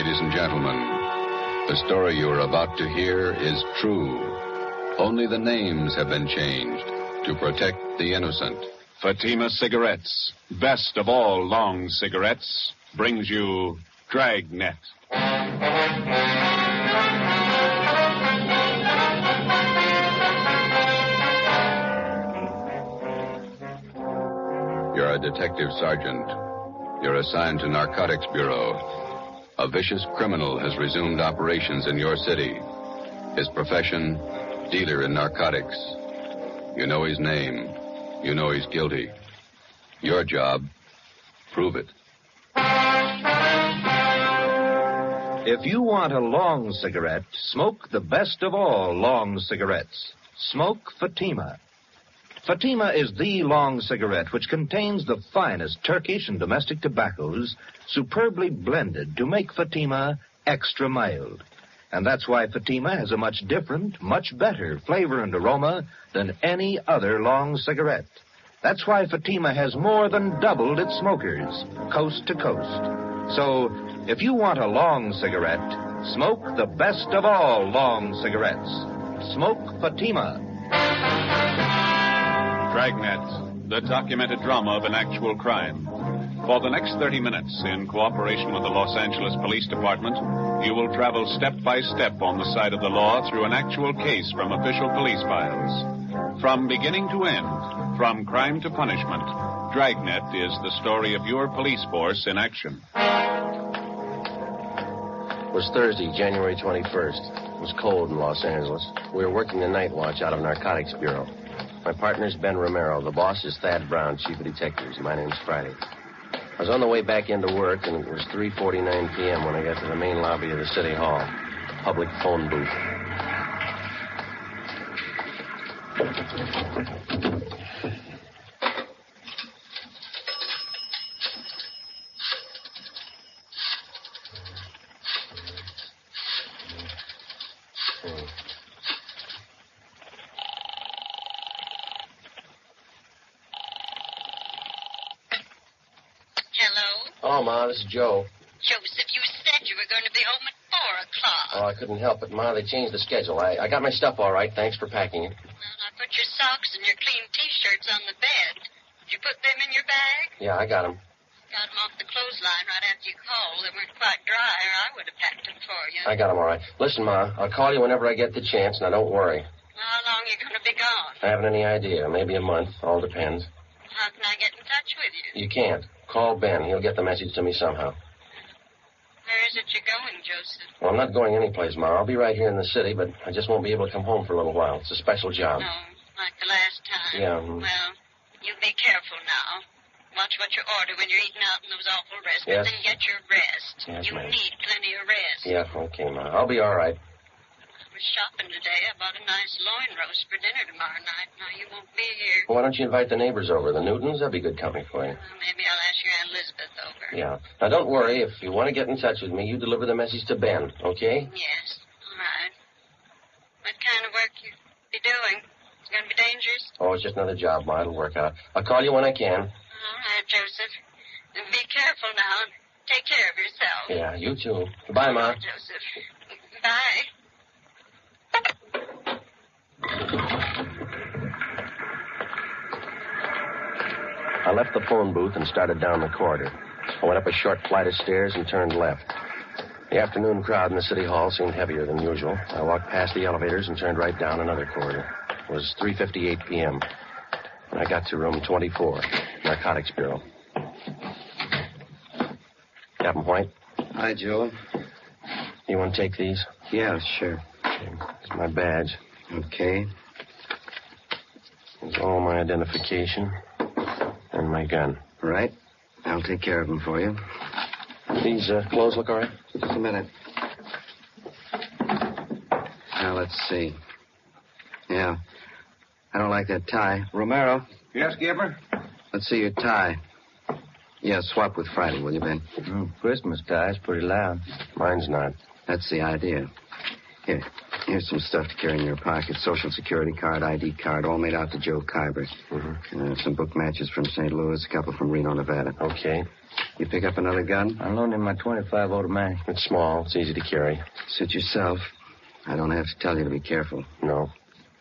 Ladies and gentlemen, the story you are about to hear is true. Only the names have been changed to protect the innocent. Fatima Cigarettes, best of all long cigarettes, brings you Dragnet. You're a detective sergeant. You're assigned to Narcotics Bureau. A vicious criminal has resumed operations in your city. His profession, dealer in narcotics. You know his name. You know he's guilty. Your job, prove it. If you want a long cigarette, smoke the best of all long cigarettes. Smoke Fatima. Fatima is the long cigarette which contains the finest Turkish and domestic tobaccos superbly blended to make Fatima extra mild. And that's why Fatima has a much different, much better flavor and aroma than any other long cigarette. That's why Fatima has more than doubled its smokers, coast to coast. So, if you want a long cigarette, smoke the best of all long cigarettes. Smoke Fatima. Dragnet, the documented drama of an actual crime. For the next 30 minutes, in cooperation with the Los Angeles Police Department, you will travel step by step on the side of the law through an actual case from official police files. From beginning to end, from crime to punishment, Dragnet is the story of your police force in action. It was Thursday, January 21st. It was cold in Los Angeles. We were working the night watch out of Narcotics Bureau. My partner's Ben Romero. The boss is Thad Brown, chief of detectives. My name's Friday. I was on the way back into work, and it was 3:49 p.m. when I got to the main lobby of the City Hall. Public phone booth. Oh, Ma, this is Joe. Joseph, you said you were going to be home at 4 o'clock. Oh, I couldn't help it, Ma. They changed the schedule. I got my stuff all right. Thanks for packing it. Well, I put your socks and your clean T-shirts on the bed. Did you put them in your bag? Yeah, I got them. Got them off the clothesline right after you called. They weren't quite dry, or I would have packed them for you. I got them all right. Listen, Ma, I'll call you whenever I get the chance. Now, don't worry. How long are you going to be gone? I haven't any idea. Maybe a month. All depends. How can I get in touch with you? You can't. Call Ben. He'll get the message to me somehow. Where is it you're going, Joseph? Well, I'm not going anyplace, Ma. I'll be right here in the city, but I just won't be able to come home for a little while. It's a special job. No, like the last time. Yeah. Well, you be careful now. Watch what you order when you're eating out in those awful Yes. restaurants, and get your rest. Yes, you ma'am. need plenty of rest. Yeah, okay, Ma. I'll be all right. I was shopping today. I bought a nice loin roast for dinner tomorrow night. Now, you won't be here. Well, why don't you invite the neighbors over, the Newtons? That'd be good company for you. Well, maybe I'll ask your Aunt Elizabeth over. Yeah. Now, don't worry. If you want to get in touch with me, you deliver the message to Ben, okay? Yes. All right. What kind of work you be doing? It's going to be dangerous? Oh, it's just another job, Ma. It'll work out. I'll call you when I can. All right, Joseph. And be careful now. Take care of yourself. Yeah, you too. Goodbye, Ma. Joseph. Bye. I left the phone booth and started down the corridor. I went up a short flight of stairs and turned left. The afternoon crowd in the City Hall seemed heavier than usual. I walked past the elevators and turned right down another corridor. It was 3:58 p.m. when I got to room 24, Narcotics Bureau. Captain White? Hi, Joe. You want to take these? Yeah, sure. Here's my badge. Okay. Here's all my identification and my gun. Right. I'll take care of them for you. These clothes look all right? Just a minute. Now, let's see. Yeah. I don't like that tie. Romero, Yes, Skipper? let's see your tie. Yeah, swap with Friday, will you, Ben? Christmas tie's pretty loud. Mine's not. That's the idea. Here's some stuff to carry in your pocket. Social security card, ID card, all made out to Joe Kyber. Some book matches from St. Louis, a couple from Reno, Nevada. Okay. You pick up another gun? I loaned him my .25 automatic. It's small. It's easy to carry. Suit yourself. I don't have to tell you to be careful. No.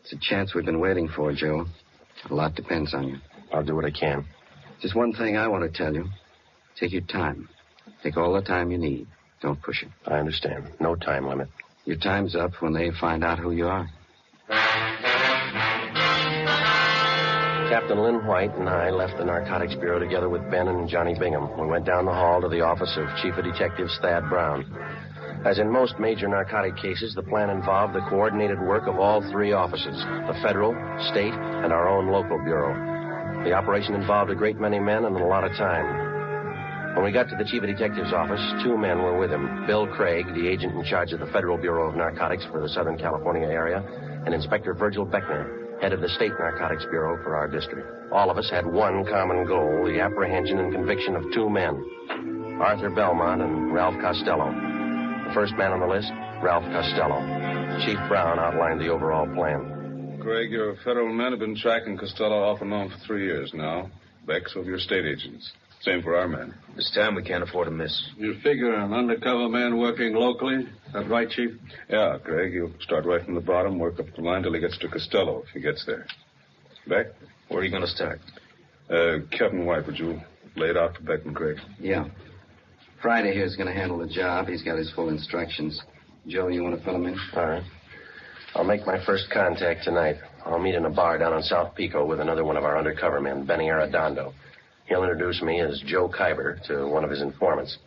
It's a chance we've been waiting for, Joe. A lot depends on you. I'll do what I can. Just one thing I want to tell you. Take your time. Take all the time you need. Don't push it. I understand. No time limit. Your time's up when they find out who you are. Captain Lynn White and I left the Narcotics Bureau together with Ben and Johnny Bingham. We went down the hall to the office of Chief of Detectives Thad Brown. As in most major narcotic cases, the plan involved the coordinated work of all three offices, the federal, state, and our own local bureau. The operation involved a great many men and a lot of time. When we got to the Chief of Detectives office, two men were with him. Bill Craig, the agent in charge of the Federal Bureau of Narcotics for the Southern California area, and Inspector Virgil Beckner, head of the State Narcotics Bureau for our district. All of us had one common goal, the apprehension and conviction of two men, Arthur Belmont and Ralph Costello. The first man on the list, Ralph Costello. Chief Brown outlined the overall plan. Craig, your federal men have been tracking Costello off and on for 3 years now. Beck's of your state agents. Same for our men. This time we can't afford to miss. You figure an undercover man working locally? That right, Chief? Yeah, Craig. You'll start right from the bottom, work up the line till he gets to Costello, if he gets there. Beck? Where are you going to start? Captain White, would you lay it out for Beck and Craig? Yeah. Friday here's going to handle the job. He's got his full instructions. Joe, you want to fill him in? All right. I'll make my first contact tonight. I'll meet in a bar down on South Pico with another one of our undercover men, Benny Arredondo. He'll introduce me as Joe Kyber to one of his informants.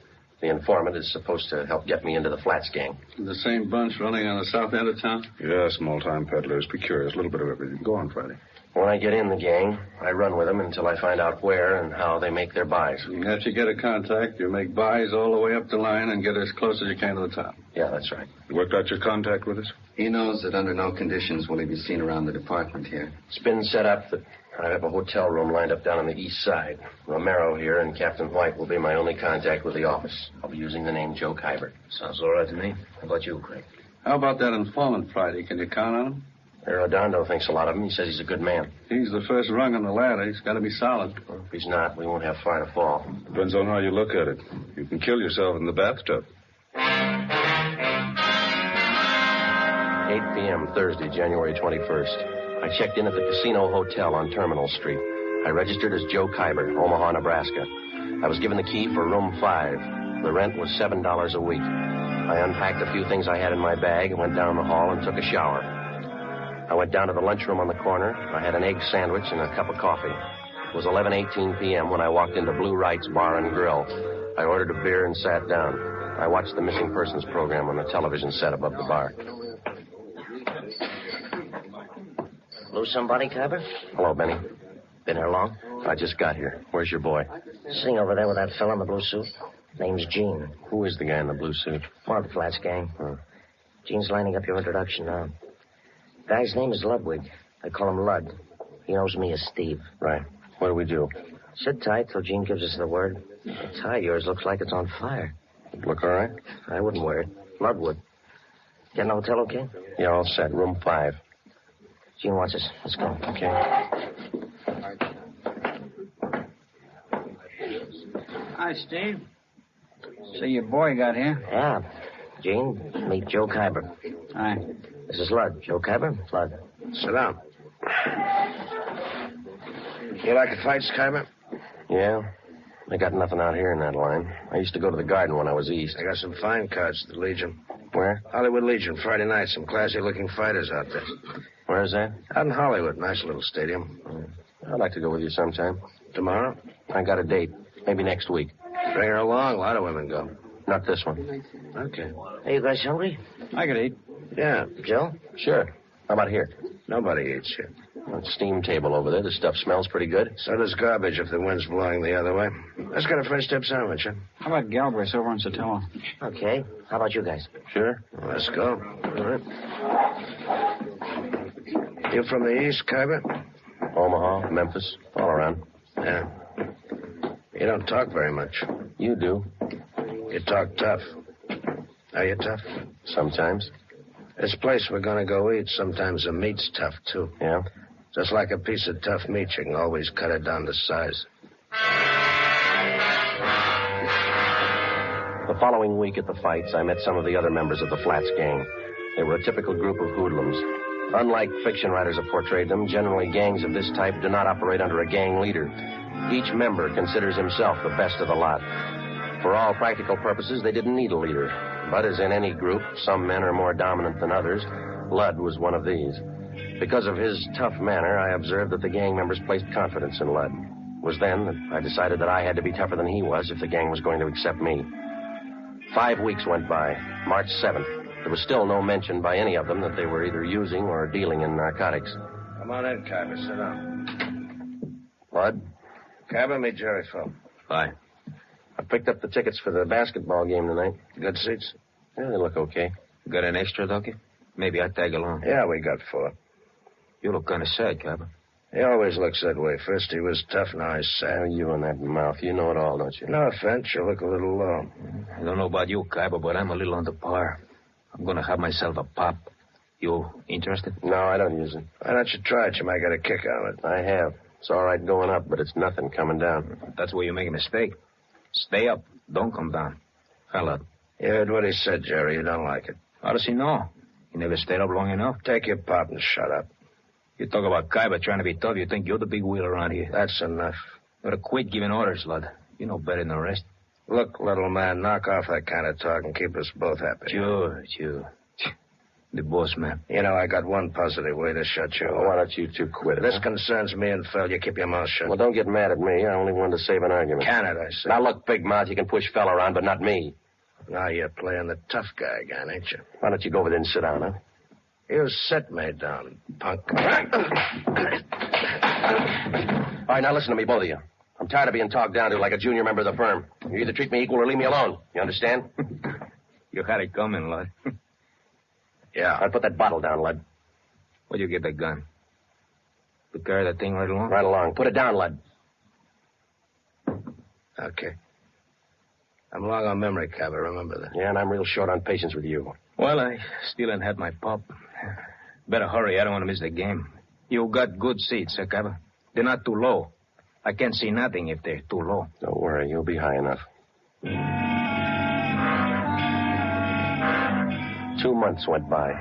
The informant is supposed to help get me into the Flats gang. The same bunch running on the south end of town? Yeah, small-time peddlers, precurious, a little bit of everything. Go on, Friday. When I get in the gang, I run with them until I find out where and how they make their buys. After you get a contact, you make buys all the way up the line and get as close as you can to the top. Yeah, that's right. You worked out your contact with us? He knows that under no conditions will he be seen around the department here. It's been set up that I have a hotel room lined up down on the east side. Romero here and Captain White will be my only contact with the office. I'll be using the name Joe Kyber. Sounds all right to me. How about you, Craig? How about that informant, Friday? Can you count on him? Arredondo thinks a lot of him. He says he's a good man. He's the first rung on the ladder. He's got to be solid. Well, if he's not, we won't have far to fall. Depends on how you look at it. You can kill yourself in the bathtub. 8 p.m. Thursday, January 21st. I checked in at the Casino Hotel on Terminal Street. I registered as Joe Kyber, Omaha, Nebraska. I was given the key for room 5. The rent was $7 a week. I unpacked a few things I had in my bag and went down the hall and took a shower. I went down to the lunchroom on the corner. I had an egg sandwich and a cup of coffee. It was 11:18 p.m. when I walked into Blue Wright's Bar and Grill. I ordered a beer and sat down. I watched the missing persons program on the television set above the bar. Lose somebody, Kyber? Hello, Benny. Been here long? I just got here. Where's your boy? Sitting over there with that fella in the blue suit. Name's Gene. Who is the guy in the blue suit? One of the Flats gang. Gene's lining up your introduction now. Guy's name is Ludwig. I call him Lud. He knows me as Steve. Right. What do we do? Sit tight till Gene gives us the word. The tie of yours looks like it's on fire. Look all right? I wouldn't wear it. Lud would. Get in the hotel okay? Yeah, all set. Room 5. Gene wants us. Let's go. Okay. Hi, Steve. So your boy got here? Yeah. Gene, meet Joe Kyber. Hi. This is Lud. Joe Kyber? Lud. Sit down. You like the fights, Kyber? Yeah. I got nothing out here in that line. I used to go to the Garden when I was east. I got some fine cards at the Legion. Where? Hollywood Legion, Friday night. Some classy-looking fighters out there. Where is that? Out in Hollywood. Nice little stadium. I'd like to go with you sometime. Tomorrow? I got a date. Maybe next week. Bring her along. A lot of women go. Not this one. Okay. Are you guys hungry? I could eat. Yeah. Joe? Sure. How about here? Nobody eats here. That steam table over there. The stuff smells pretty good. So does garbage if the wind's blowing the other way. Let's get a French dip sandwich, huh? How about Galbraith over on Sotelo? Okay. How about you guys? Sure. Let's go. All right. You from the East, Kyber? Omaha, Memphis, all around. Yeah. You don't talk very much. You do. You talk tough. Are you tough? Sometimes. This place we're going to go eat, sometimes the meat's tough, too. Yeah? Just like a piece of tough meat, you can always cut it down to size. The following week at the fights, I met some of the other members of the Flats gang. They were a typical group of hoodlums. Unlike fiction writers have portrayed them, generally gangs of this type do not operate under a gang leader. Each member considers himself the best of the lot. For all practical purposes, they didn't need a leader. But as in any group, some men are more dominant than others. Ludd was one of these. Because of his tough manner, I observed that the gang members placed confidence in Ludd. It was then that I decided that I had to be tougher than he was if the gang was going to accept me. 5 weeks went by. March 7th. There was still no mention by any of them that they were either using or dealing in narcotics. Come on in, Kyber. Sit down. Ludd? Kyber, meet Jerry Phil. Hi. I picked up the tickets for the basketball game tonight. Good seats? Yeah, they look okay. Got an extra, Ducky? Maybe I'd tag along. Yeah, we got 4. You look kind of sad, Kyber. He always looks that way. First he was tough, now he's sad. Oh, you and that mouth. You know it all, don't you? No offense, you look a little low. I don't know about you, Kyber, but I'm a little under par. I'm going to have myself a pop. You interested? No, I don't use it. Why don't you try it? You might get a kick out of it. I have. It's all right going up, but it's nothing coming down. That's where you make a mistake. Stay up. Don't come down. Hello. You heard what he said, Jerry. You don't like it. How does he know? He never stayed up long enough. Take your pop and shut up. You talk about Kyber trying to be tough. You think you're the big wheel around here. That's enough. You better quit giving orders, Lud. You know better than the rest. Look, little man, knock off that kind of talk and keep us both happy. Sure. The boss, man. You know, I got one positive way to shut you. Why don't you two quit it? This concerns me and Phil. You keep your mouth shut. Well, don't get mad at me. I only wanted to save an argument. Can it, I say. Now, look, big mouth, you can push Phil around, but not me. Now you're playing the tough guy again, ain't you? Why don't you go over there and sit down, huh? You set me down, punk. All right, now listen to me, both of you. I'm tired of being talked down to like a junior member of the firm. You either treat me equal or leave me alone. You understand? You had it coming, Lud. Yeah. I'll put that bottle down, Lud. Where'd you get that gun? To carry that thing right along? Right along. Put it down, Lud. Okay. I'm long on memory, Kyber. Remember that. Yeah, and I'm real short on patience with you. Well, I still ain't had my pop. Better hurry. I don't want to miss the game. You got good seats, Kyber. They're not too low. I can't see nothing if they're too low. Don't worry. You'll be high enough. 2 months went by.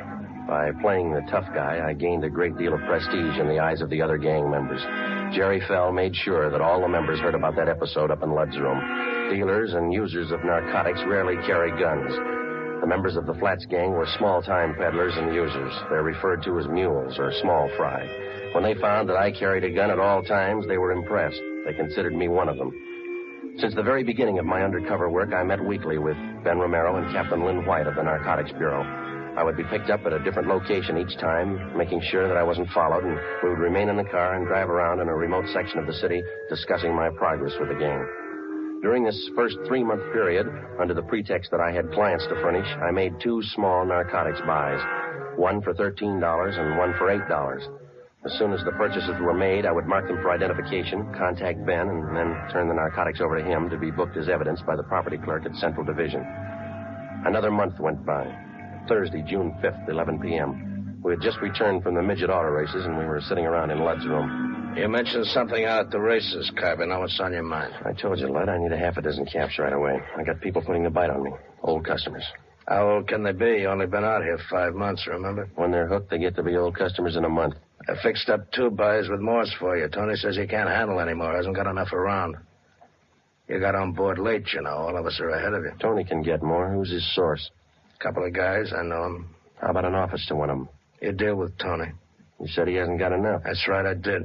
By playing the tough guy, I gained a great deal of prestige in the eyes of the other gang members. Jerry Fell made sure that all the members heard about that episode up in Ludd's room. Dealers and users of narcotics rarely carry guns. The members of the Flats gang were small-time peddlers and users. They're referred to as mules or small fry. When they found that I carried a gun at all times, they were impressed. They considered me one of them. Since the very beginning of my undercover work, I met weekly with Ben Romero and Captain Lynn White of the Narcotics Bureau. I would be picked up at a different location each time, making sure that I wasn't followed, and we would remain in the car and drive around in a remote section of the city discussing my progress with the gang. During this first 3-month period, under the pretext that I had clients to furnish, I made 2 small narcotics buys, one for $13 and one for $8. As soon as the purchases were made, I would mark them for identification, contact Ben, and then turn the narcotics over to him to be booked as evidence by the property clerk at Central Division. Another month went by. Thursday, June 5th, 11 p.m. We had just returned from the midget auto races, and we were sitting around in Ludd's room. You mentioned something out at the races, Kyber. Now what's on your mind? I told you, Ludd, I need a half a dozen caps right away. I got people putting the bite on me. Old customers. How old can they be? You only been out here 5 months, remember? When they're hooked, they get to be old customers in a month. I fixed up 2 buys with Morse for you. Tony says he can't handle anymore. Hasn't got enough around. You got on board late, you know. All of us are ahead of you. Tony can get more. Who's his source? Couple of guys. I know them. How about an office to one of them? You deal with Tony. You said he hasn't got enough. That's right, I did.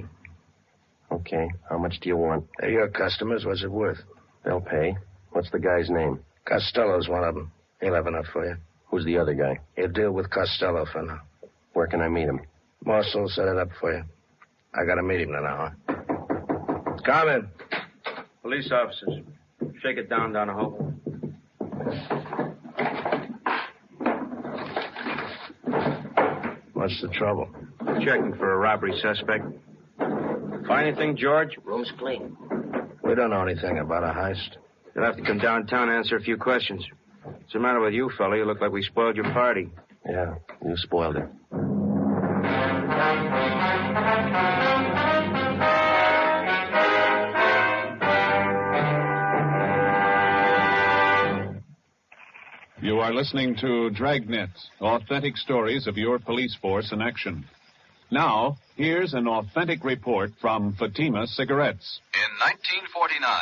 Okay. How much do you want? They're your customers. What's it worth? They'll pay. What's the guy's name? Costello's one of them. He'll have enough for you. Who's the other guy? You deal with Costello for now. Where can I meet him? Morse will set it up for you. I gotta meet him now. Come in. Police officers. Shake it down, Donahoe. What's the trouble? Checking for a robbery suspect. Find anything, George? Room's clean. We don't know anything about a heist. You'll have to come downtown and answer a few questions. What's the matter with you, fella? You look like we spoiled your party. Yeah, you spoiled it. You are listening to Dragnet, authentic stories of your police force in action. Now, here's an authentic report from Fatima Cigarettes. In 1949,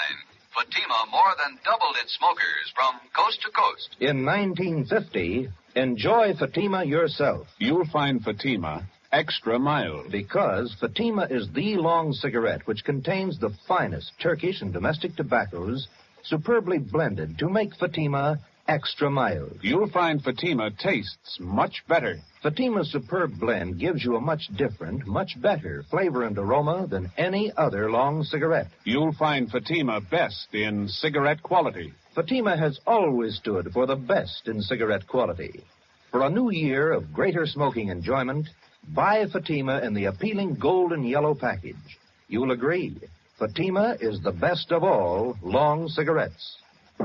Fatima more than doubled its smokers from coast to coast. In 1950, enjoy Fatima yourself. You'll find Fatima extra mild. Because Fatima is the long cigarette which contains the finest Turkish and domestic tobaccos superbly blended to make Fatima extra mild. You'll find Fatima tastes much better. Fatima's superb blend gives you a much different, much better flavor and aroma than any other long cigarette. You'll find Fatima best in cigarette quality. Fatima has always stood for the best in cigarette quality. For a new year of greater smoking enjoyment, buy Fatima in the appealing gold and yellow package. You'll agree, Fatima is the best of all long cigarettes. The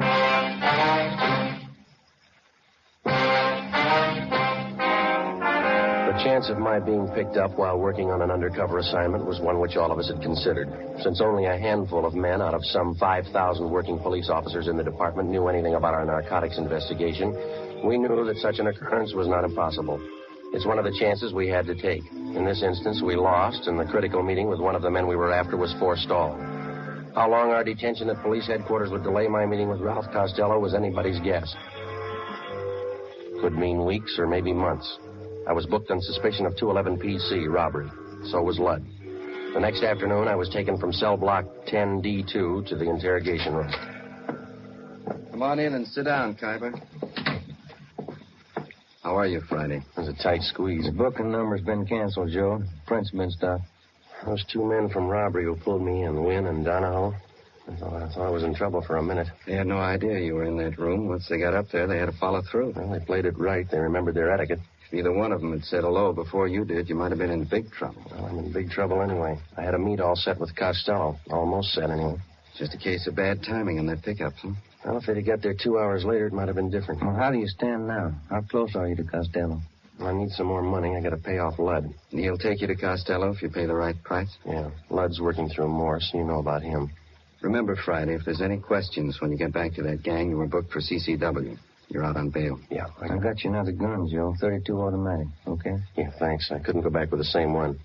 chance of my being picked up while working on an undercover assignment was one which all of us had considered. Since only a handful of men out of some 5,000 working police officers in the department knew anything about our narcotics investigation, we knew that such an occurrence was not impossible. It's one of the chances we had to take. In this instance, we lost, and the critical meeting with one of the men we were after was forestalled. How long our detention at police headquarters would delay my meeting with Ralph Costello was anybody's guess. Could mean weeks or maybe months. I was booked on suspicion of 211 PC, robbery. So was Ludd. The next afternoon, I was taken from cell block 10D2 to the interrogation room. Come on in and sit down, Khyber. How are you, Friday? It was a tight squeeze. The booking number's been canceled, Joe. Print's been stopped. Those two men from robbery who pulled me in, Wynn and Donahoe, I thought I was in trouble for a minute. They had no idea you were in that room. Once they got up there, they had to follow through. Well, they played it right. They remembered their etiquette. If either one of them had said hello before you did, you might have been in big trouble. Well, I'm in big trouble anyway. I had a meet all set with Costello. Almost set, anyway. Just a case of bad timing on that pickup, huh? Well, if they'd have got there 2 hours later, it might have been different. Well, how do you stand now? How close are you to Costello? I need some more money. I got to pay off Ludd. And he'll take you to Costello if you pay the right price? Yeah. Ludd's working through Morse. You know about him. Remember, Friday, if there's any questions when you get back to that gang, you were booked for CCW. You're out on bail. Yeah. I got you another gun, Joe. 32 automatic. Okay? Yeah, thanks. I couldn't go back with the same one.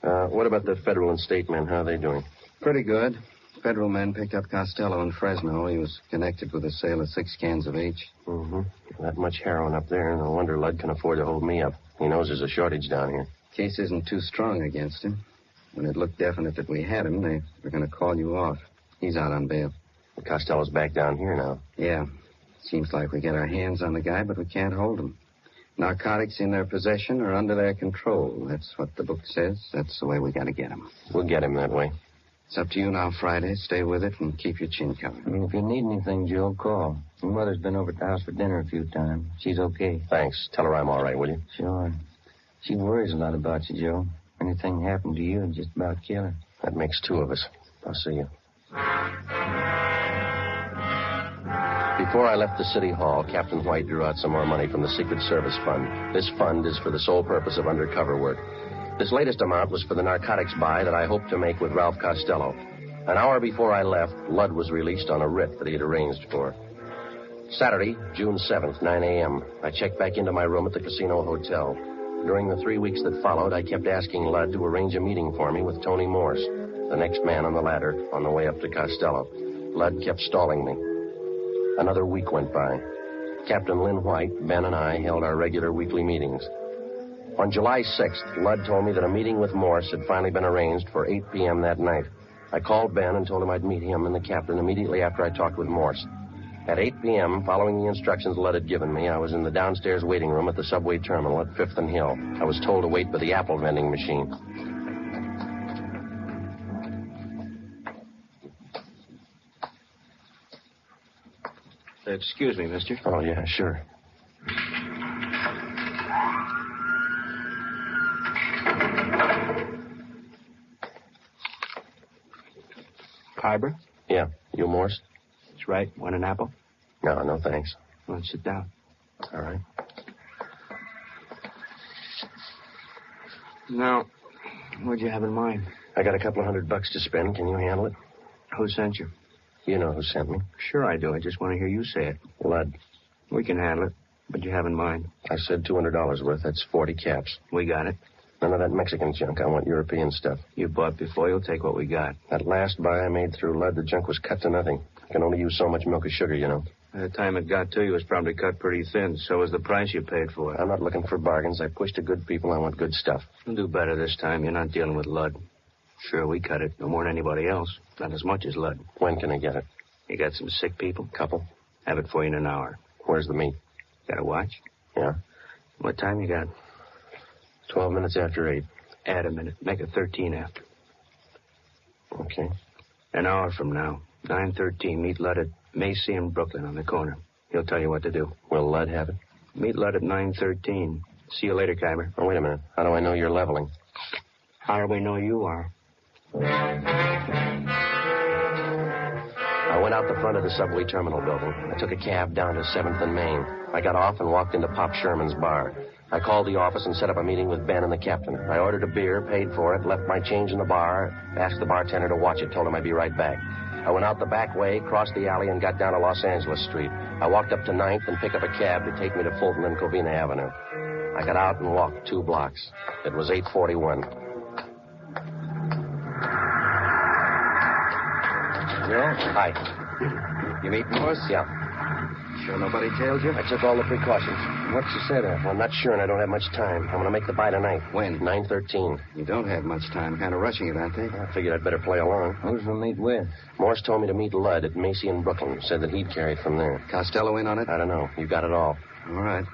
What about the federal and state men? How are they doing? Pretty good. Federal men picked up Costello in Fresno. He was connected with the sale of 6 cans of H. Mm-hmm. That much heroin up there. No wonder Ludd can afford to hold me up. He knows there's a shortage down here. Case isn't too strong against him. When it looked definite that we had him, they were going to call you off. He's out on bail. Costello's back down here now. Yeah. Seems like we get our hands on the guy, but we can't hold him. Narcotics in their possession or under their control. That's what the book says. That's the way we got to get him. We'll get him that way. It's up to you now, Friday. Stay with it and keep your chin covered. I mean, if you need anything, Joe, call. Your mother's been over at the house for dinner a few times. She's okay. Thanks. Tell her I'm all right, will you? Sure. She worries a lot about you, Joe. Anything happened to you, it'd just about kill her. That makes 2 of us. I'll see you. Before I left the city hall, Captain White drew out some more money from the Secret Service Fund. This fund is for the sole purpose of undercover work. This latest amount was for the narcotics buy that I hoped to make with Ralph Costello. An hour before I left, Ludd was released on a writ that he had arranged for. Saturday, June 7th, 9 a.m., I checked back into my room at the Casino Hotel. During the 3 weeks that followed, I kept asking Ludd to arrange a meeting for me with Tony Morse, the next man on the ladder, on the way up to Costello. Ludd kept stalling me. Another week went by. Captain Lynn White, Ben, and I held our regular weekly meetings. On July 6th, Ludd told me that a meeting with Morse had finally been arranged for 8 p.m. that night. I called Ben and told him I'd meet him and the captain immediately after I talked with Morse. At 8 p.m., following the instructions Ludd had given me, I was in the downstairs waiting room at the subway terminal at 5th and Hill. I was told to wait by the apple vending machine. Excuse me, mister. Oh, yeah, sure. Khyber? Yeah. You Morse? That's right. Want an apple? No, thanks. Well, sit down. All right. Now, what'd you have in mind? I got a couple of $100 to spend. Can you handle it? Who sent you? You know who sent me. Sure I do. I just want to hear you say it. Lud. We can handle it. What do you have in mind? I said $200 worth. That's 40 caps. We got it. None of that Mexican junk. I want European stuff. You bought before. You'll take what we got. That last buy I made through Lud, the junk was cut to nothing. I can only use so much milk or sugar, you know. By the time it got to you, it was probably cut pretty thin. So was the price you paid for it. I'm not looking for bargains. I push to good people. I want good stuff. You'll do better this time. You're not dealing with Lud. Sure, we cut it. No more than anybody else. Not as much as Lud. When can I get it? You got some sick people? Couple. Have it for you in an hour. Where's the meat? Got a watch? Yeah. What time you got? 12 minutes after 8. Add a minute. Make it 13 after. Okay. An hour from now. 9:13. Meet Lud at Macy and Brooklyn on the corner. He'll tell you what to do. Will Lud have it? Meet Lud at 9:13. See you later, Kyber. Oh, wait a minute. How do I know you're leveling? How do we know you are? I went out the front of the subway terminal building. I took a cab down to 7th and Main. I got off and walked into Pop Sherman's bar. I called the office and set up a meeting with Ben and the captain. I ordered a beer, paid for it, left my change in the bar, asked the bartender to watch it, told him I'd be right back. I went out the back way, crossed the alley, and got down to Los Angeles Street. I walked up to 9th and picked up a cab to take me to Fulton and Covina Avenue. I got out and walked 2 blocks. It was 8:41. Joe? Hi. You meet Morse? Yeah. Sure nobody tailed you? I took all the precautions. What's you say there? Well, I'm not sure, and I don't have much time. I'm going to make the buy tonight. When? 9:13. You don't have much time. Kind of rushing it, aren't they? I figured I'd better play along. Who's the meet with? Morse told me to meet Lud at Macy in Brooklyn. Said that he'd carry it from there. Costello in on it? I don't know. You got it all. All right.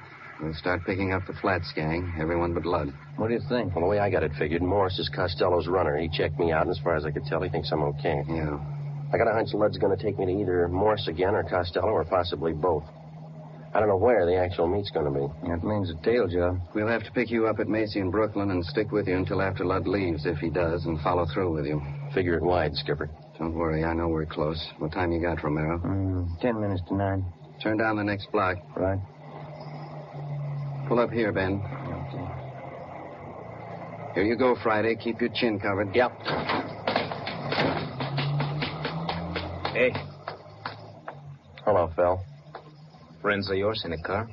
We'll start picking up the Flats gang. Everyone but Lud. What do you think? Well, the way I got it figured, Morse is Costello's runner. He checked me out, and as far as I could tell, he thinks I'm okay. Yeah. I got a hunch Lud's going to take me to either Morse again or Costello or possibly both. I don't know where the actual meet's going to be. That means a tail job. We'll have to pick you up at Macy in Brooklyn and stick with you until after Lud leaves, if he does, and follow through with you. Figure it wide, Skipper. Don't worry. I know we're close. What time you got, Romero? 10 minutes to 9. Turn down the next block. Right. Pull up here, Ben. Okay. Here you go, Friday. Keep your chin covered. Yep. Hey, Hello, Phil. friends of yours in the car?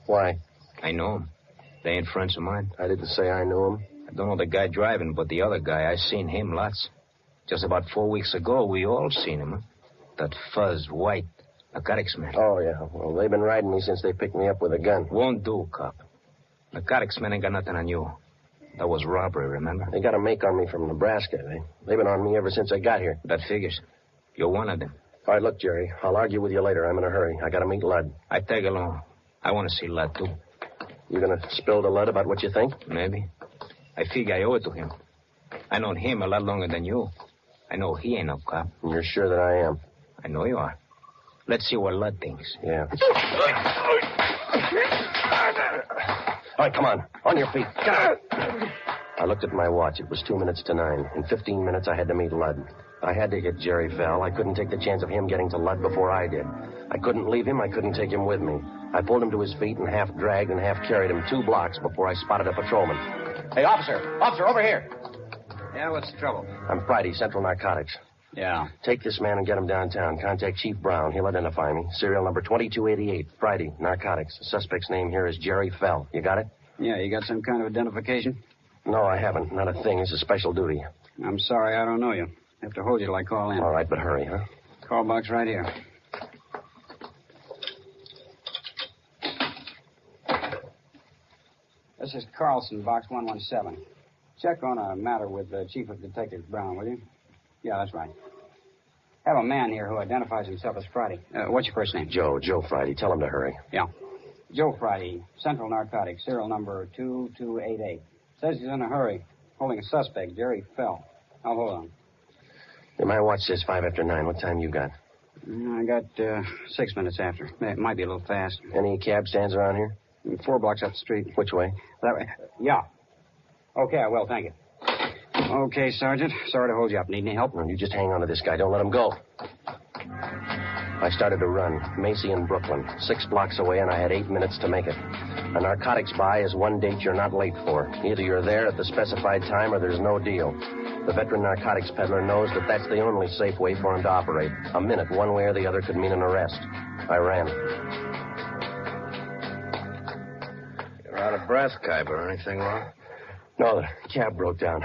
Why? I know them. They ain't friends of mine. I didn't say I knew him. I don't know the guy driving, but the other guy, I seen him lots. Just about 4 weeks ago, we all seen him. Huh? That fuzz, white, narcotics man. Oh, yeah. Well, they've been riding me since they picked me up with a gun. Won't do, cop. Narcotics man ain't got nothing on you. That was robbery, remember? They got a make on me from Nebraska. They've been on me ever since I got here. That figures. You're one of them. All right, look, Jerry. I'll argue with you later. I'm in a hurry. I got to meet Lud. I tag along. I want to see Lud, too. You going to spill to Lud about what you think? Maybe. I figure I owe it to him. I known him a lot longer than you. I know he ain't no cop. You're sure that I am? I know you are. Let's see what Lud thinks. Yeah. All right, come on. On your feet. Get out. I looked at my watch. It was 2 minutes to 9. In 15 minutes, I had to meet Lud. I had to hit Jerry Fell. I couldn't take the chance of him getting to Lud before I did. I couldn't leave him. I couldn't take him with me. I pulled him to his feet and half dragged and half carried him 2 blocks before I spotted a patrolman. Hey, officer! Officer, over here! Yeah, what's the trouble? I'm Friday, Central Narcotics. Yeah. Take this man and get him downtown. Contact Chief Brown. He'll identify me. Serial number 2288. Friday, Narcotics. The suspect's name here is Jerry Fell. You got it? Yeah, you got some kind of identification? No, I haven't. Not a thing. It's a special duty. I'm sorry, I don't know you. Have to hold you till I call in. All right, but hurry, huh? Call box right here. This is Carlson, box 117. Check on a matter with Chief of Detectives Brown, will you? Yeah, that's right. Have a man here who identifies himself as Friday. What's your first name? Joe Friday. Tell him to hurry. Yeah. Joe Friday, Central Narcotics, serial number 2288. Says he's in a hurry, holding a suspect, Jerry Fell. Now, hold on. Yeah, my watch says 5 after 9. What time you got? I got 6 minutes after. It might be a little fast. Any cab stands around here? 4 blocks up the street. Which way? That way? Yeah. Okay, I will. Thank you. Okay, Sergeant. Sorry to hold you up. Need any help? No, you just hang on to this guy. Don't let him go. I started to run. Macy in Brooklyn. 6 blocks away, and I had 8 minutes to make it. A narcotics buy is one date you're not late for. Either you're there at the specified time or there's no deal. The veteran narcotics peddler knows that that's the only safe way for him to operate. A minute, one way or the other, could mean an arrest. I ran. You're out of breath, Kuiper. Anything wrong? No, the cab broke down.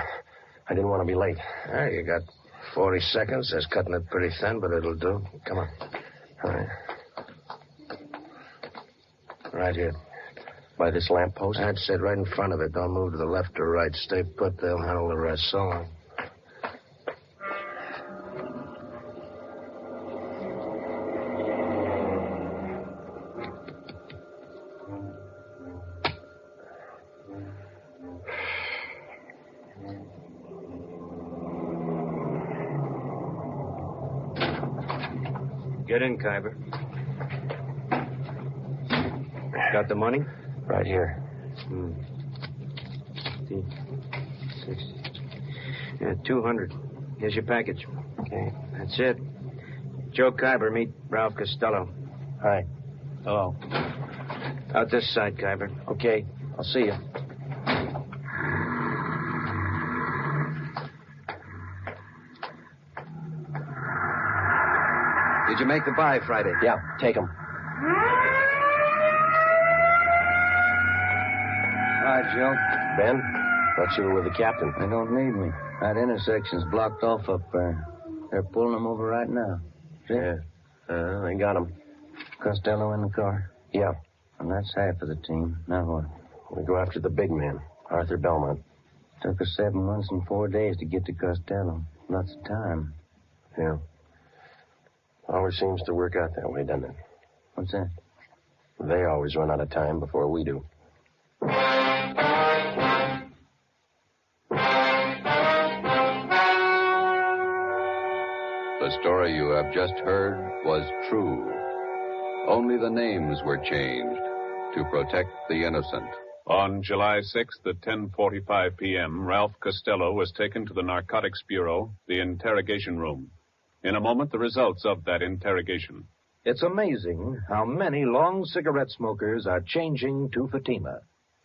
I didn't want to be late. You got 40 seconds. That's cutting it pretty thin, but it'll do. Come on. All right. Right here. By this lamppost? That's it, right in front of it. Don't move to the left or right. Stay put. They'll handle the rest. So long. Get in, Kuiper. Got the money? Right here. 60. Yeah, 200. Here's your package. Okay. That's it. Joe Kuiper, meet Ralph Costello. Hi. Hello. Out this side, Kuiper. Okay. I'll see you. Did you make the buy Friday? Yeah, take him. Hi, Joe. Ben, thought you were with the captain. They don't need me. That intersection's blocked off up there. They're pulling them over right now. See? Yeah. They got him. Costello in the car? Yeah. And that's half of the team. Now what? We go after the big man, Arthur Belmont. Took us 7 months and 4 days to get to Costello. Lots of time. Yeah. Always seems to work out that way, doesn't it? What's that? They always run out of time before we do. The story you have just heard was true. Only the names were changed to protect the innocent. On July 6th at 10:45 p.m., Ralph Costello was taken to the Narcotics Bureau, the interrogation room. In a moment, the results of that interrogation. It's amazing how many long cigarette smokers are changing to Fatima.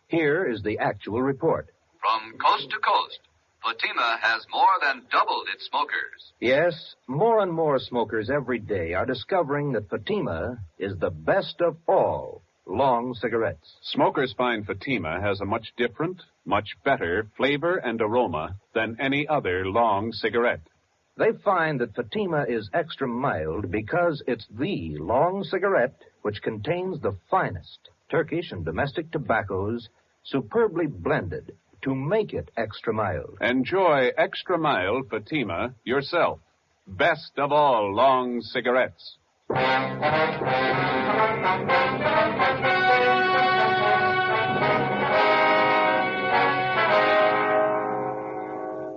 Here is the actual report. From coast to coast, Fatima has more than doubled its smokers. Yes, more and more smokers every day are discovering that Fatima is the best of all long cigarettes. Smokers find Fatima has a much different, much better flavor and aroma than any other long cigarette. They find that Fatima is extra mild because it's the long cigarette which contains the finest Turkish and domestic tobaccos superbly blended to make it extra mild. Enjoy extra mild Fatima yourself. Best of all long cigarettes.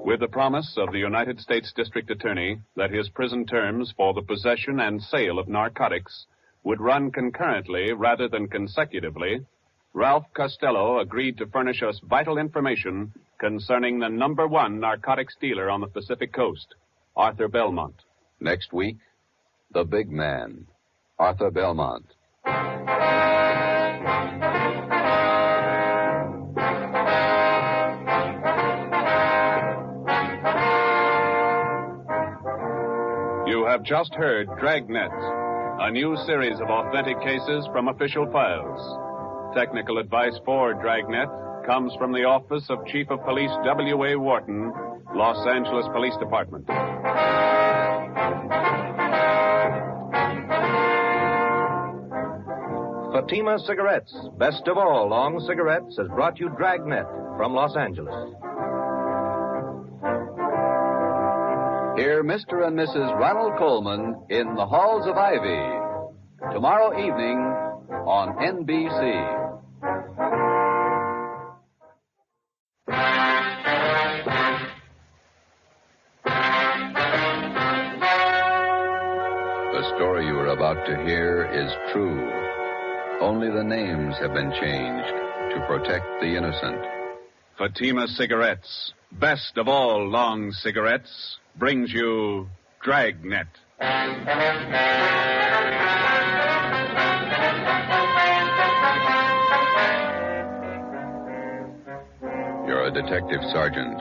With the promise of the United States District Attorney that his prison terms for the possession and sale of narcotics would run concurrently rather than consecutively, Ralph Costello agreed to furnish us vital information concerning the #1 narcotics dealer on the Pacific Coast, Arthur Belmont. Next week, the big man, Arthur Belmont. You have just heard Dragnet, a new series of authentic cases from official files. Technical advice for Dragnet comes from the Office of Chief of Police W.A. Wharton, Los Angeles Police Department. Fatima Cigarettes, best of all long cigarettes, has brought you Dragnet from Los Angeles. Hear Mr. and Mrs. Ronald Coleman in the Halls of Ivy, tomorrow evening on NBC. The story you are about to hear is true. Only the names have been changed to protect the innocent. Fatima Cigarettes, best of all long cigarettes, brings you Dragnet. You're a detective sergeant.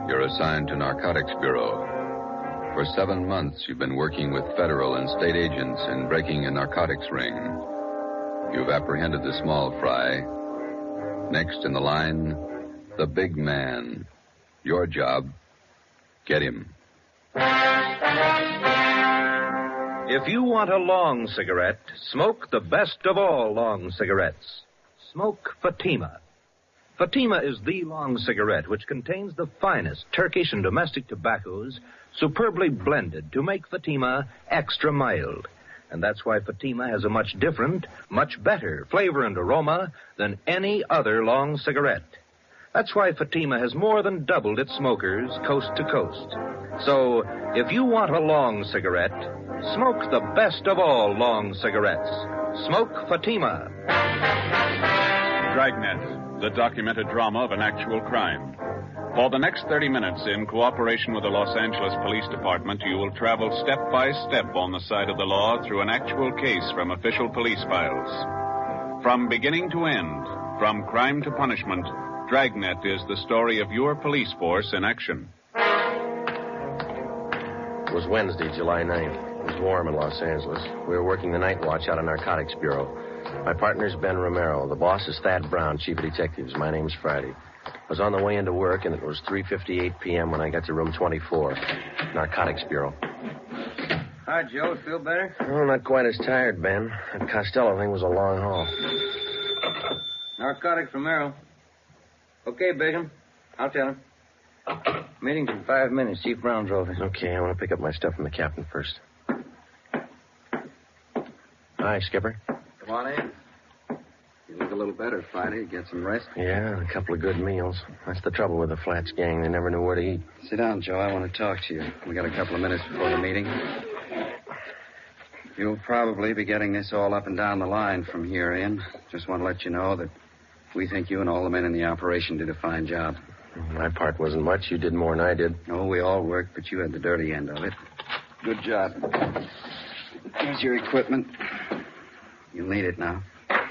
You're assigned to Narcotics Bureau. For 7 months, you've been working with federal and state agents in breaking a narcotics ring. You've apprehended the small fry. Next in the line, the big man. Your job, get him. If you want a long cigarette, smoke the best of all long cigarettes. Smoke Fatima. Fatima is the long cigarette which contains the finest Turkish and domestic tobaccos superbly blended to make Fatima extra mild. And that's why Fatima has a much different, much better flavor and aroma than any other long cigarette. That's why Fatima has more than doubled its smokers coast to coast. So, if you want a long cigarette, smoke the best of all long cigarettes. Smoke Fatima. Dragnet, the documented drama of an actual crime. For the next 30 minutes, in cooperation with the Los Angeles Police Department, you will travel step by step on the side of the law through an actual case from official police files. From beginning to end, from crime to punishment, Dragnet is the story of your police force in action. It was Wednesday, July 9th. It was warm in Los Angeles. We were working the night watch out of Narcotics Bureau. My partner's Ben Romero. The boss is Thad Brown, chief of detectives. My name's Friday. I was on the way into work, and it was 3:58 p.m. when I got to room 24, Narcotics Bureau. Hi, Joe. Feel better? Oh, not quite as tired, Ben. That Costello thing was a long haul. Narcotics Romero. Okay, Bigham. I'll tell him. Meeting's in 5 minutes. Chief Brown's over. Okay, I want to pick up my stuff from the captain first. Hi, Skipper. Come on in. You look a little better, Friday. Get some rest? Yeah, a couple of good meals. That's the trouble with the Flats gang. They never knew where to eat. Sit down, Joe. I want to talk to you. We got a couple of minutes before the meeting. You'll probably be getting this all up and down the line from here in. Just want to let you know that we think you and all the men in the operation did a fine job. My part wasn't much. You did more than I did. Oh, we all worked, but you had the dirty end of it. Good job. Here's your equipment. You'll need it now.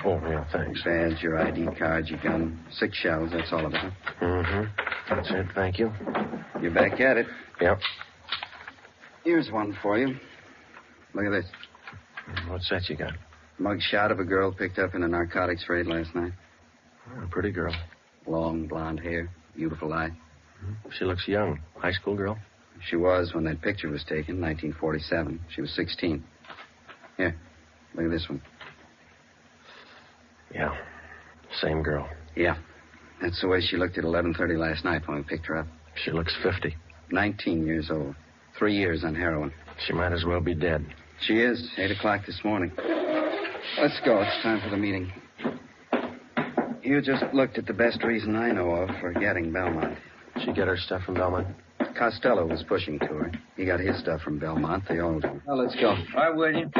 Oh, yeah, thanks. Badge, your ID cards, your gun. 6 shells, that's all of it. Mm-hmm. That's it, thank you. You're back at it. Yep. Here's one for you. Look at this. What's that you got? Mug shot of a girl picked up in a narcotics raid last night. Oh, a pretty girl. Long blonde hair, beautiful eye. She looks young. High school girl? She was when that picture was taken, 1947. She was 16. Here, look at this one. Yeah, same girl. Yeah, that's the way she looked at 11:30 last night when we picked her up. She looks 50. 19 years old. 3 years on heroin. She might as well be dead. She is. 8 o'clock this morning. Let's go. It's time for the meeting. You just looked at the best reason I know of for getting Belmont. She get her stuff from Belmont? Costello was pushing to her. He got his stuff from Belmont. They all do. Well, let's go. All right, William.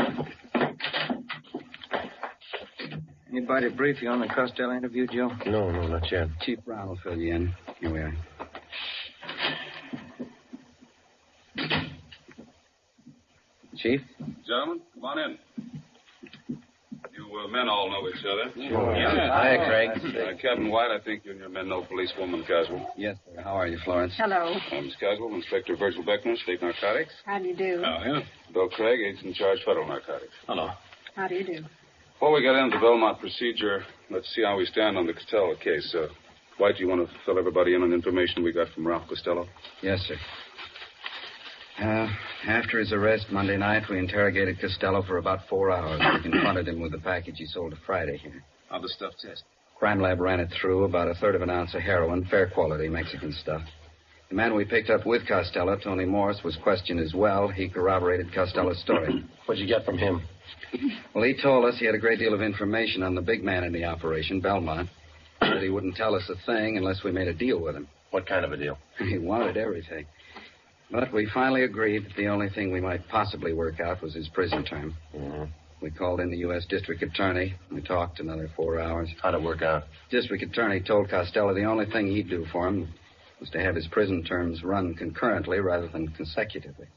Anybody brief you on the Costello interview, Joe? No, not yet. Chief Brown will fill you in. Here we are. Chief? Gentlemen, come on in. You men all know each other. Sure. Yeah. Hi, Craig. Captain White, I think you and your men know policewoman Caswell. Yes, sir. How are you, Florence? Hello. Miss Caswell, Inspector Virgil Beckner, State Narcotics. How do you do? Oh, yeah. Bill Craig, agent in charge, Federal Narcotics. Hello. How do you do? Before we get into the Belmont procedure, let's see how we stand on the Costello case. White, do you want to fill everybody in on the information we got from Ralph Costello? Yes, sir. After his arrest Monday night, we interrogated Costello for about 4 hours. We confronted him with the package he sold to Friday here. How'd the stuff test? Crime lab ran it through, about 1/3 of an ounce of heroin, fair quality Mexican stuff. The man we picked up with Costello, Tony Morris, was questioned as well. He corroborated Costello's story. What'd you get from him? Well, he told us he had a great deal of information on the big man in the operation, Belmont. Said he wouldn't tell us a thing unless we made a deal with him. What kind of a deal? He wanted everything. But we finally agreed that the only thing we might possibly work out was his prison term. Mm-hmm. We called in the U.S. District Attorney. We talked another 4 hours. How'd it work out? District Attorney told Costello the only thing he'd do for him was to have his prison terms run concurrently rather than consecutively.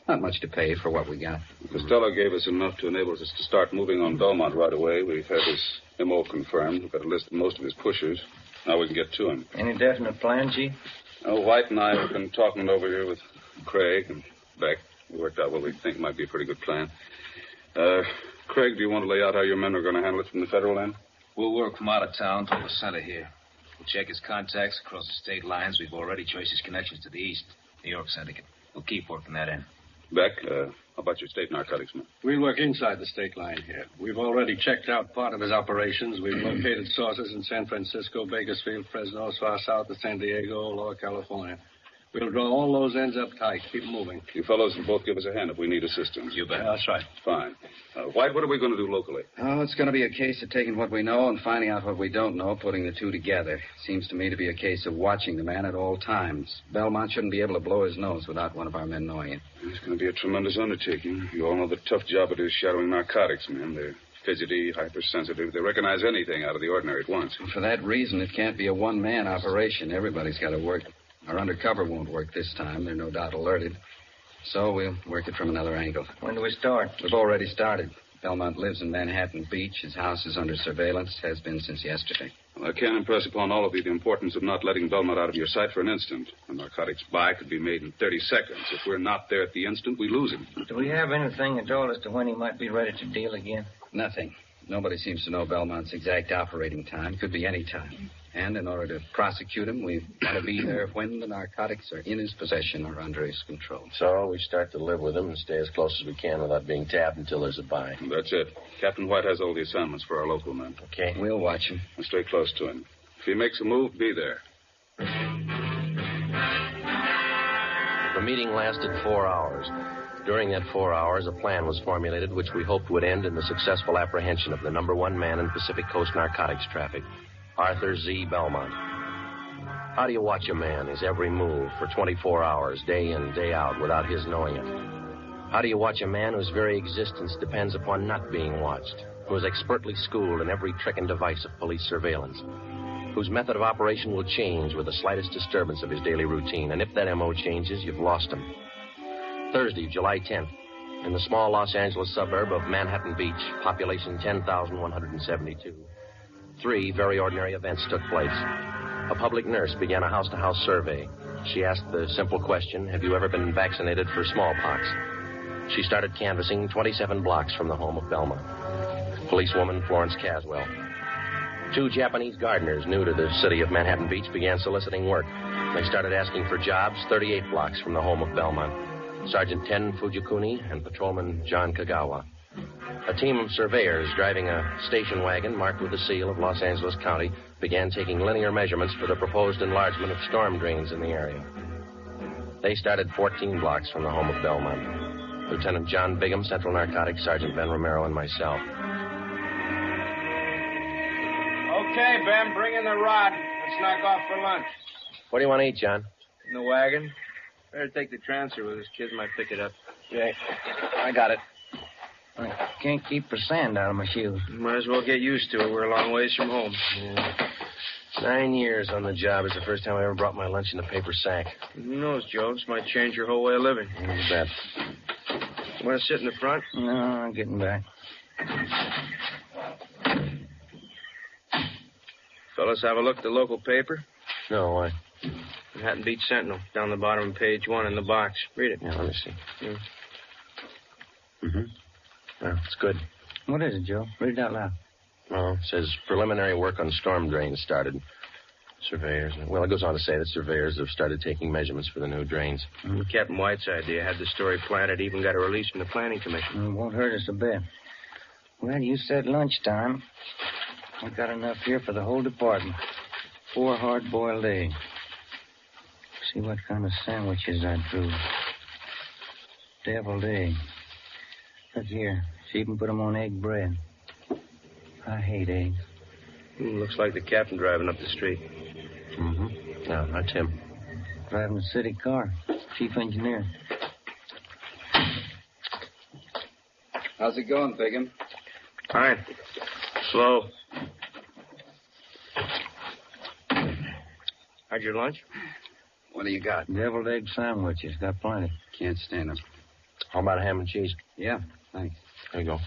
Not much to pay for what we got. Costello gave us enough to enable us to start moving on Belmont right away. We've had his M.O. confirmed. We've got a list of most of his pushers. Now we can get to him. Any definite plan, Chief? White and I have been talking it over here with Craig and Beck. We worked out what we think might be a pretty good plan. Craig, do you want to lay out how your men are going to handle it from the federal end? We'll work from out of town to the center here. We'll check his contacts across the state lines. We've already traced his connections to the east, New York Syndicate. We'll keep working that end. Beck, how about your state narcotics men? We'll work inside the state line here. We've already checked out part of his operations. We've located sources in San Francisco, Bakersfield, Fresno, as far south as San Diego, Lower California. We'll draw all those ends up tight. Keep moving. You fellows will both give us a hand if we need assistance. You bet. Yeah, that's right. Fine. White, what are we going to do locally? Oh, it's going to be a case of taking what we know and finding out what we don't know, putting the two together. Seems to me to be a case of watching the man at all times. Belmont shouldn't be able to blow his nose without one of our men knowing it. It's going to be a tremendous undertaking. You all know the tough job it is shadowing narcotics men. They're fidgety, hypersensitive. They recognize anything out of the ordinary at once. And for that reason, it can't be a one-man operation. Everybody's got to work. Our undercover won't work this time. They're no doubt alerted. So we'll work it from another angle. When do we start? We've already started. Belmont lives in Manhattan Beach. His house is under surveillance, has been since yesterday. Well, I can't impress upon all of you the importance of not letting Belmont out of your sight for an instant. A narcotics buy could be made in 30 seconds. If we're not there at the instant, we lose him. Do we have anything at all as to when he might be ready to deal again? Nothing. Nobody seems to know Belmont's exact operating time. Could be any time. And in order to prosecute him, we want to be there when the narcotics are in his possession or under his control. So we start to live with him and stay as close as we can without being tapped until there's a buy. That's it. Captain White has all the assignments for our local men. Okay. We'll watch him. And stay close to him. If he makes a move, be there. The meeting lasted 4 hours. During that 4 hours, a plan was formulated which we hoped would end in the successful apprehension of the #1 man in Pacific Coast narcotics traffic, Arthur Z. Belmont. How do you watch a man, his every move, for 24 hours, day in, day out, without his knowing it? How do you watch a man whose very existence depends upon not being watched, who is expertly schooled in every trick and device of police surveillance, whose method of operation will change with the slightest disturbance of his daily routine, and if that M.O. changes, you've lost him? Thursday, July 10th, in the small Los Angeles suburb of Manhattan Beach, population 10,172. 3 very ordinary events took place. A public nurse began a house-to-house survey. She asked the simple question, have you ever been vaccinated for smallpox? She started canvassing 27 blocks from the home of Belmont. Policewoman Florence Caswell. 2 Japanese gardeners new to the city of Manhattan Beach began soliciting work. They started asking for jobs 38 blocks from the home of Belmont. Sergeant Ten Fujikuni and Patrolman John Kagawa. A team of surveyors driving a station wagon marked with the seal of Los Angeles County began taking linear measurements for the proposed enlargement of storm drains in the area. They started 14 blocks from the home of Belmont. Lieutenant John Bigham, Central Narcotics, Sergeant Ben Romero, and myself. Okay, Ben, bring in the rod. Let's knock off for lunch. What do you want to eat, John? In the wagon. Better take the transfer with us. Kids might pick it up. Yeah, I got it. I can't keep the sand out of my shoes. Might as well get used to it. We're a long ways from home. Yeah. 9 years on the job. It's the first time I ever brought my lunch in a paper sack. Who knows, Joe? This might change your whole way of living. You bet. You want to sit in the front? No, I'm getting back. Fellas, have a look at the local paper? No, why? Manhattan Beach Sentinel, down the bottom of page 1 in the box. Read it. Yeah, let me see. Yeah. Mm-hmm. Yeah, it's good. What is it, Joe? Read it out loud. Oh, it says preliminary work on storm drains started. Surveyors. Well, it goes on to say that surveyors have started taking measurements for the new drains. Captain White's idea had the story planted, even got a release from the Planning Commission. It won't hurt us a bit. Well, you said lunchtime. We've got enough here for the whole department. 4 hard-boiled eggs. See what kind of sandwiches I drew. Deviled egg. Look here. See if you can put them on egg bread. I hate eggs. Looks like the captain driving up the street. Mm-hmm. No, that's him. Driving a city car. Chief engineer. How's it going, Bigham? Fine. Slow. Had your lunch? What do you got? Deviled egg sandwiches. Got plenty. Can't stand them. How about ham and cheese? Yeah, thanks. There you go.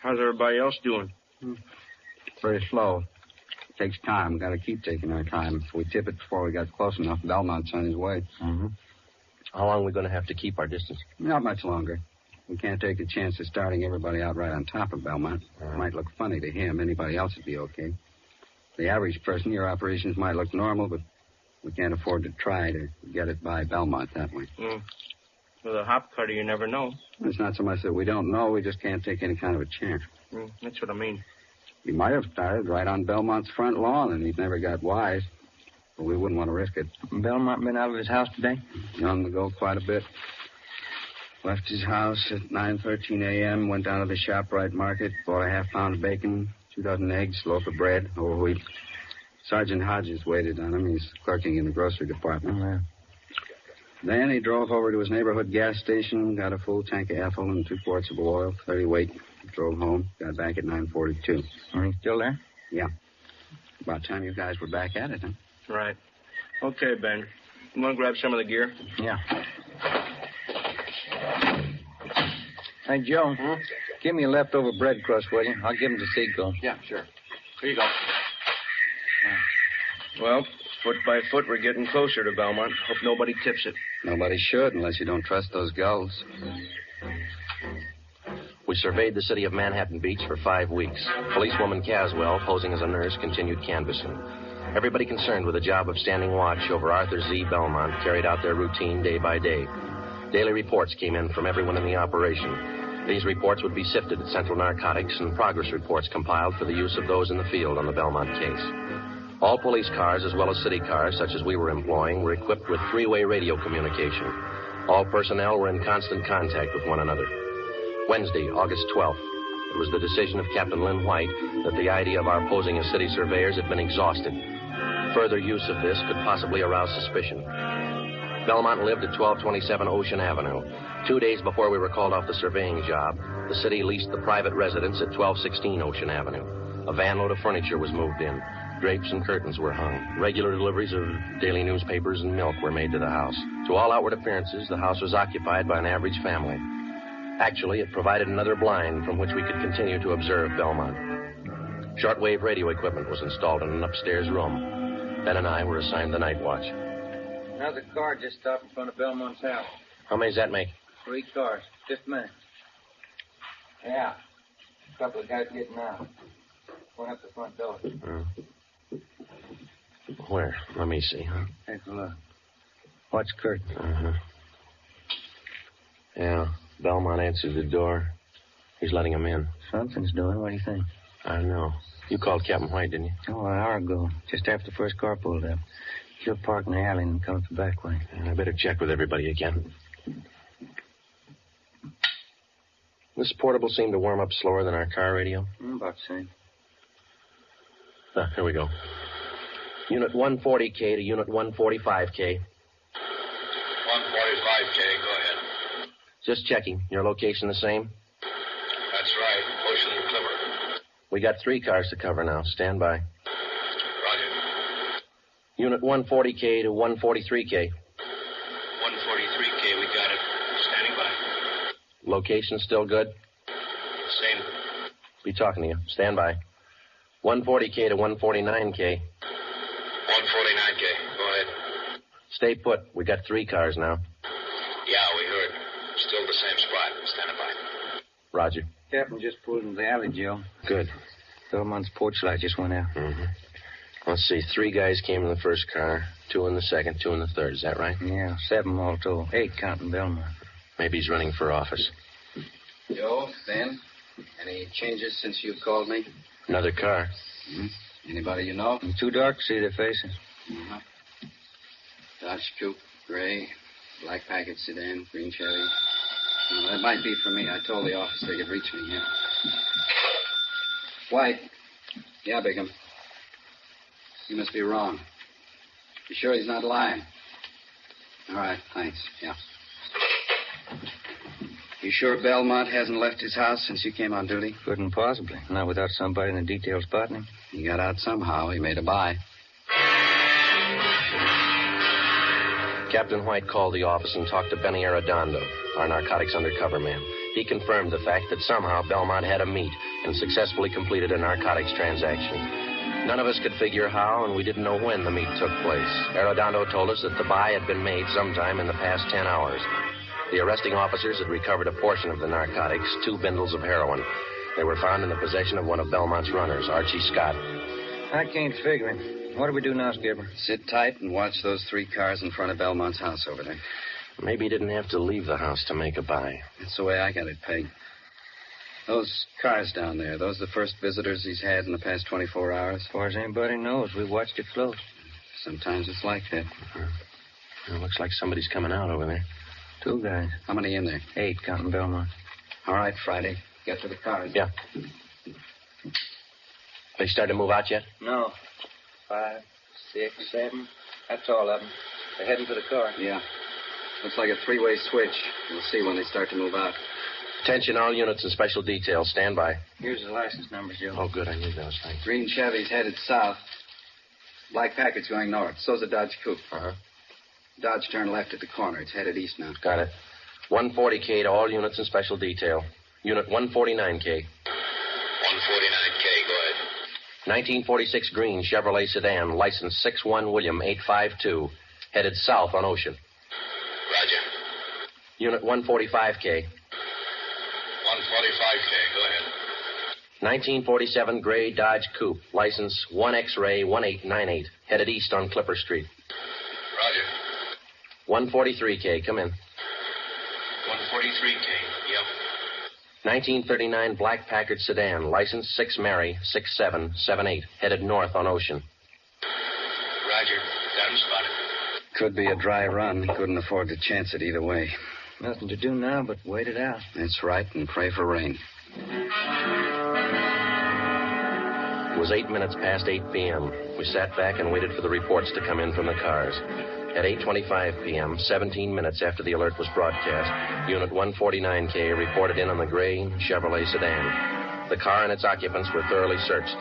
How's everybody else doing? Very slow. Takes time. Got to keep taking our time. If we tip it before we got close enough, Belmont's on his way. Mm-hmm. How long are we going to have to keep our distance? Not much longer. We can't take the chance of starting everybody out right on top of Belmont. It might look funny to him. Anybody else would be okay. The average person, your operations might look normal, but we can't afford to try to get it by Belmont that way. With a hop cutter, you never know. It's not so much that we don't know. We just can't take any kind of a chance. That's what I mean. He might have started right on Belmont's front lawn, and he'd never got wise. But we wouldn't want to risk it. Belmont been out of his house today? Young to go quite a bit. Left his house at 9:13 a.m., went down to the ShopRite market, bought a half-pound of bacon, 2 dozen eggs, loaf of bread, whole wheat. Sergeant Hodges waited on him. He's clerking in the grocery department. Then he drove over to his neighborhood gas station, got a full tank of ethyl and 2 quarts of oil, 30 weight. Drove home, got back at 9:42. Are you still there? Yeah. About time you guys were back at it, huh? Right. Okay, Ben. You want to grab some of the gear? Yeah. Hey, Joe, give me a leftover bread crust, will you? I'll give him to Seagull. Yeah, sure. Here you go. Well, foot by foot, we're getting closer to Belmont. Hope nobody tips it. Nobody should, unless you don't trust those gulls. We surveyed the city of Manhattan Beach for 5 weeks. Policewoman Caswell, posing as a nurse, continued canvassing. Everybody concerned with the job of standing watch over Arthur Z. Belmont carried out their routine day by day. Daily reports came in from everyone in the operation. These reports would be sifted at Central Narcotics and progress reports compiled for the use of those in the field on the Belmont case. All police cars, as well as city cars, such as we were employing, were equipped with 3-way radio communication. All personnel were in constant contact with one another. Wednesday, August 12th. It was the decision of Captain Lynn White that the idea of our posing as city surveyors had been exhausted. Further use of this could possibly arouse suspicion. Belmont lived at 1227 Ocean Avenue. 2 days before we were called off the surveying job, the city leased the private residence at 1216 Ocean Avenue. A van load of furniture was moved in. Drapes and curtains were hung. Regular deliveries of daily newspapers and milk were made to the house. To all outward appearances, the house was occupied by an average family. Actually, it provided another blind from which we could continue to observe Belmont. Shortwave radio equipment was installed in an upstairs room. Ben and I were assigned the night watch. Another car just stopped in front of Belmont's house. How many does that make? 3 cars. Just a minute. Yeah. A couple of guys getting out. Went up the front door. Where? Let me see, huh? Take a look. Watch curtain. Uh-huh. Yeah. Belmont answered the door. He's letting him in. Something's doing. What do you think? I don't know. You called Captain White, didn't you? Oh, an hour ago. Just after the first car pulled up. She'll park in the alley and come up the back way. I better check with everybody again. This portable seemed to warm up slower than our car radio. About the same. Here we go. Unit 140K to Unit 145K. 145K, go ahead. Just checking. Your location the same? That's right. Ocean Clipper. We got 3 cars to cover now. Stand by. Roger. Unit 140K to 143K. 143K, we got it. Standing by. Location still good? Same. Be talking to you. Stand by. 140K to 149K. 149K, go ahead. Stay put. We got 3 cars now. Yeah, we heard. Still the same spot. Standing by. Roger. Captain just pulled into the alley, Joe. Good. Belmont's porch light just went out. Mm-hmm. Let's see. 3 guys came in the first car, 2 in the second, 2 in the third. Is that right? Yeah, 7 all told. 8 counting Belmont. Maybe he's running for office. Joe, Ben, any changes since you called me? Another car. Mm-hmm. Anybody you know? It's too dark to see their faces. Uh-huh. Dodge Coupe, gray, black packet sedan, green cherry. Well, that might be for me. I told the office they could reach me here. White. Yeah, Bigham. You must be wrong. You sure he's not lying? All right, thanks. Yeah. You sure Belmont hasn't left his house since you came on duty? Couldn't possibly. Not without somebody in the detail spotting him. He got out somehow. He made a buy. Captain White called the office and talked to Benny Arredondo, our narcotics undercover man. He confirmed the fact that somehow Belmont had a meet and successfully completed a narcotics transaction. None of us could figure how, and we didn't know when the meet took place. Arredondo told us that the buy had been made sometime in the past 10 hours. The arresting officers had recovered a portion of the narcotics, 2 bundles of heroin. They were found in the possession of one of Belmont's runners, Archie Scott. I can't figure it. What do we do now, Skipper? Sit tight and watch those 3 cars in front of Belmont's house over there. Maybe he didn't have to leave the house to make a buy. That's the way I got it pegged. Those cars down there, those are the first visitors he's had in the past 24 hours? As far as anybody knows, we watched it close. Sometimes it's like that. It looks like somebody's coming out over there. 2 guys. How many in there? 8, counting Belmont. All right, Friday. Get to the cars. Yeah. They started to move out yet? No. 5, 6, 7. That's all of them. They're heading for the car. Yeah. Looks like a 3-way switch. We'll see when they start to move out. Attention, all units and special details. Stand by. Here's the license numbers, Joe. Oh, good. I need those. Thanks. Green Chevy's headed south. Black Packard's going north. So's a Dodge Coupe. Uh-huh. Dodge turned left at the corner. It's headed east now. Got it. 140K to all units and special detail. Unit 149K. 149K, go ahead. 1946 green Chevrolet sedan, license 61 William 852, headed south on Ocean. Roger. Unit 145K. 145K, go ahead. 1947 gray Dodge Coupe, license 1 X-ray 1898, headed east on Clipper Street. Roger. 143K, come in. 143K, yep. 1939 black Packard sedan, license 6 Mary 6778, headed north on Ocean. Roger. Got him spotted. Could be a dry run. Couldn't afford to chance it either way. Nothing to do now but wait it out. That's right, and pray for rain. It was 8 minutes past 8 p.m. We sat back and waited for the reports to come in from the cars. At 8:25 p.m., 17 minutes after the alert was broadcast, Unit 149K reported in on the gray Chevrolet sedan. The car and its occupants were thoroughly searched.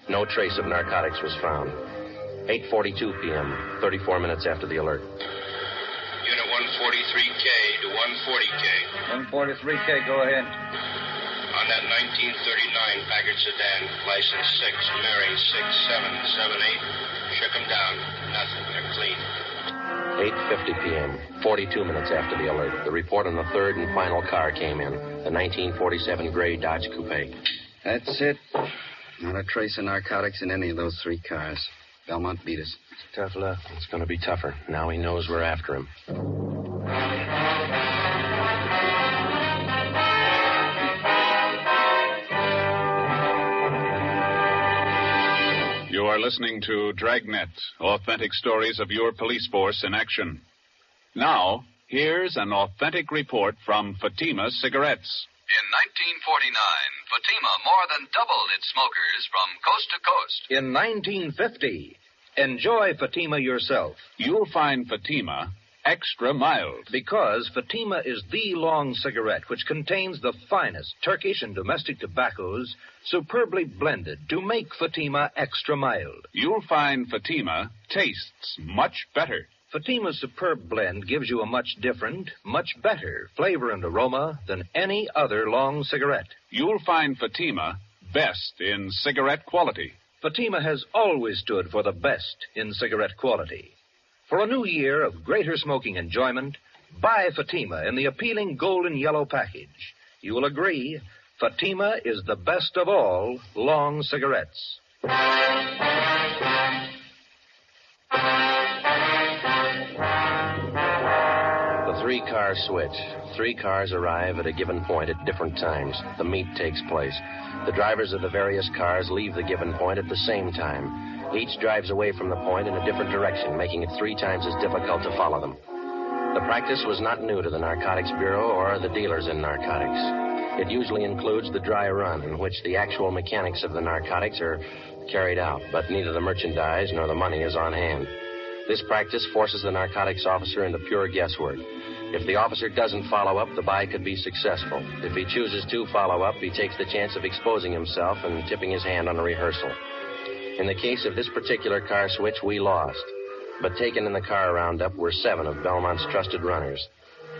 No trace of narcotics was found. 8:42 p.m., 34 minutes after the alert. Unit 143K to 140K. 143K, go ahead. On that 1939 Packard sedan, license 6 Mary 6778. Shook them down. Nothing. They're clean. 8:50 p.m., 42 minutes after the alert, the report on the third and final car came in, the 1947 gray Dodge Coupe. That's it. Not a trace of narcotics in any of those 3 cars. Belmont beat us. Tough luck. It's going to be tougher. Now he knows we're after him. You are listening to Dragnet, authentic stories of your police force in action. Now, here's an authentic report from Fatima Cigarettes. In 1949, Fatima more than doubled its smokers from coast to coast. In 1950, enjoy Fatima yourself. You'll find Fatima extra mild. Because Fatima is the long cigarette which contains the finest Turkish and domestic tobaccos superbly blended to make Fatima extra mild. You'll find Fatima tastes much better. Fatima's superb blend gives you a much different, much better flavor and aroma than any other long cigarette. You'll find Fatima best in cigarette quality. Fatima has always stood for the best in cigarette quality. For a new year of greater smoking enjoyment, buy Fatima in the appealing golden yellow package. You will agree, Fatima is the best of all long cigarettes. The 3-car switch. 3 cars arrive at a given point at different times. The meet takes place. The drivers of the various cars leave the given point at the same time. Each drives away from the point in a different direction, making it 3 times as difficult to follow them. The practice was not new to the Narcotics Bureau or the dealers in narcotics. It usually includes the dry run, in which the actual mechanics of the narcotics are carried out, but neither the merchandise nor the money is on hand. This practice forces the narcotics officer into pure guesswork. If the officer doesn't follow up, the buy could be successful. If he chooses to follow up, he takes the chance of exposing himself and tipping his hand on a rehearsal. In the case of this particular car switch, we lost. But taken in the car roundup were 7 of Belmont's trusted runners.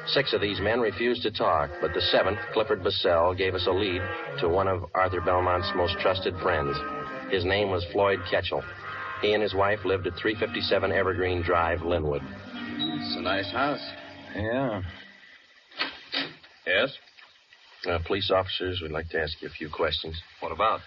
6 of these men refused to talk, but the 7th, Clifford Bassell, gave us a lead to one of Arthur Belmont's most trusted friends. His name was Floyd Ketchel. He and his wife lived at 357 Evergreen Drive, Linwood. It's a nice house. Yeah. Yes? Police officers, we'd like to ask you a few questions. What about?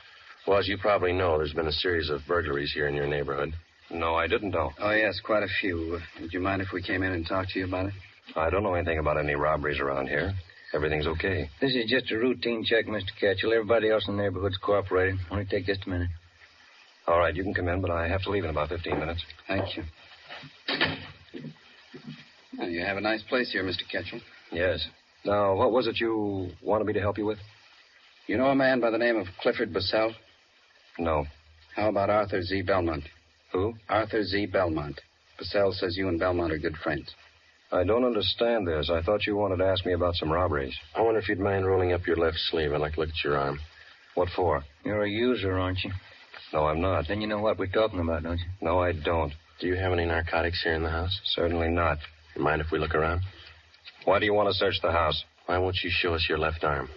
Well, as you probably know, there's been a series of burglaries here in your neighborhood. No, I didn't know. Oh, yes, quite a few. Would you mind if we came in and talked to you about it? I don't know anything about any robberies around here. Everything's okay. This is just a routine check, Mr. Ketchel. Everybody else in the neighborhood's cooperating. Only take just a minute. All right, you can come in, but I have to leave in about 15 minutes. Thank you. Well, you have a nice place here, Mr. Ketchel. Yes. Now, what was it you wanted me to help you with? You know a man by the name of Clifford Bassell? No. How about Arthur Z. Belmont? Who? Arthur Z. Belmont. Bassell says you and Belmont are good friends. I don't understand this. I thought you wanted to ask me about some robberies. I wonder if you'd mind rolling up your left sleeve. I'd like to look at your arm. What for? You're a user, aren't you? No, I'm not. Then you know what we're talking about, don't you? No, I don't. Do you have any narcotics here in the house? Certainly not. You mind if we look around? Why do you want to search the house? Why won't you show us your left arm?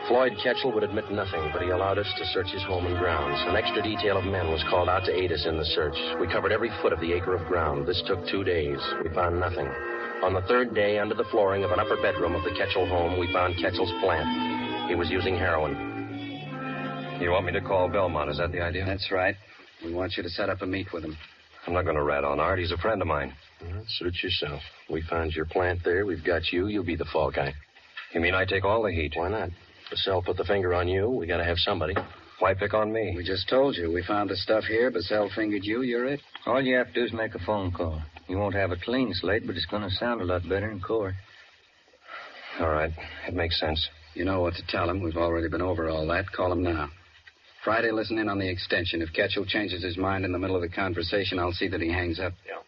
Floyd Ketchel would admit nothing, but he allowed us to search his home and grounds. An extra detail of men was called out to aid us in the search. We covered every foot of the acre of ground. This took 2 days. We found nothing. On the 3rd day, under the flooring of an upper bedroom of the Ketchel home, we found Ketchel's plant. He was using heroin. You want me to call Belmont? Is that the idea? That's right. We want you to set up a meet with him. I'm not going to rat on Art. He's a friend of mine. Well, suit yourself. We found your plant there. We've got you. You'll be the fall guy. You mean I take all the heat? Why not? Bassell put the finger on you. We got to have somebody. Why pick on me? We just told you. We found the stuff here. Bassell fingered you. You're it. All you have to do is make a phone call. You won't have a clean slate, but it's going to sound a lot better in court. All right. It makes sense. You know what to tell him. We've already been over all that. Call him now. Friday, listen in on the extension. If Ketchel changes his mind in the middle of the conversation, I'll see that he hangs up. Yeah.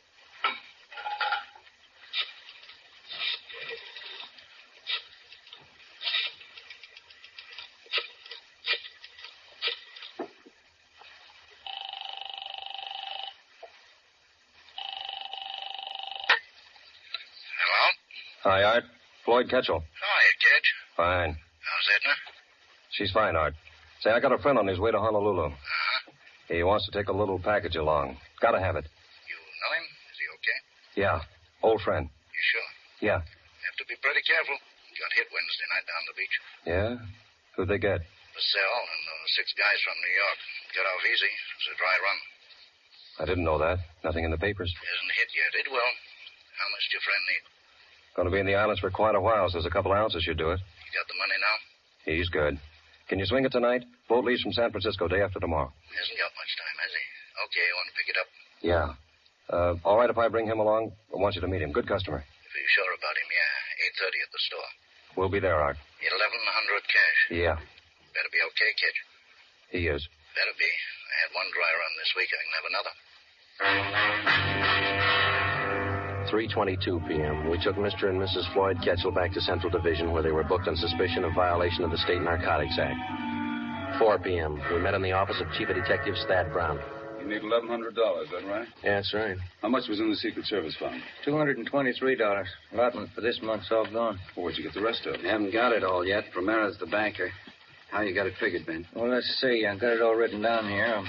Hi, Art. Floyd Ketchel. Hiya, Ketch. Fine. How's Edna? She's fine, Art. Say, I got a friend on his way to Honolulu. Uh-huh. He wants to take a little package along. Gotta have it. You know him? Is he okay? Yeah. Old friend. You sure? Yeah. Have to be pretty careful. Got hit Wednesday night down the beach. Yeah? Who'd they get? Bassell and 6 guys from New York. Got off easy. It was a dry run. I didn't know that. Nothing in the papers. Isn't hit yet. It will. How much do your friend need? Going to be in the islands for quite a while, so there's a couple ounces should do it. You got the money now? He's good. Can you swing it tonight? Boat leaves from San Francisco day after tomorrow. Hasn't got much time, has he? Okay, you want to pick it up? Yeah. All right if I bring him along? I want you to meet him. Good customer. If you're sure about him, yeah. 8:30 at the store. We'll be there, Art. 1,100 cash. Yeah. Better be okay, kid. He is. Better be. I had one dry run this week. I can have another. 3:22 p.m. We took Mr. and Mrs. Floyd Ketchel back to Central Division, where they were booked on suspicion of violation of the State Narcotics Act. 4 p.m. We met in the office of Chief of Detectives Thad Brown. You need $1,100, is that right? Yeah, that's right. How much was in the Secret Service fund? $223. Allotment for this month's all gone. Well, where'd you get the rest of it? You haven't got it all yet. Primera's the banker. How you got it figured, Ben? Well, let's see. I got it all written down here.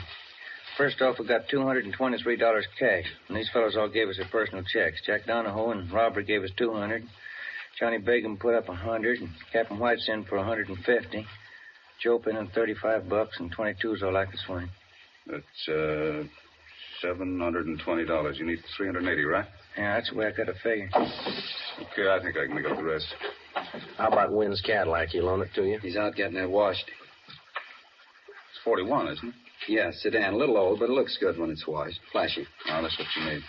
First off, we got $223 cash. And these fellows all gave us their personal checks. Jack Donahoe and Robert gave us $200. Johnny Bacon put up $100. And Captain White's in for $150. Joe put in $35, and 22's all I could swing. That's $720. You need $380, right? Yeah, that's the way I got to figure. Okay, I think I can make up the rest. How about Wynn's Cadillac? He loan it to you? He's out getting it washed. It's 41, isn't it? Yeah, sedan. A little old, but it looks good when it's washed. Flashy. Oh, that's what you need.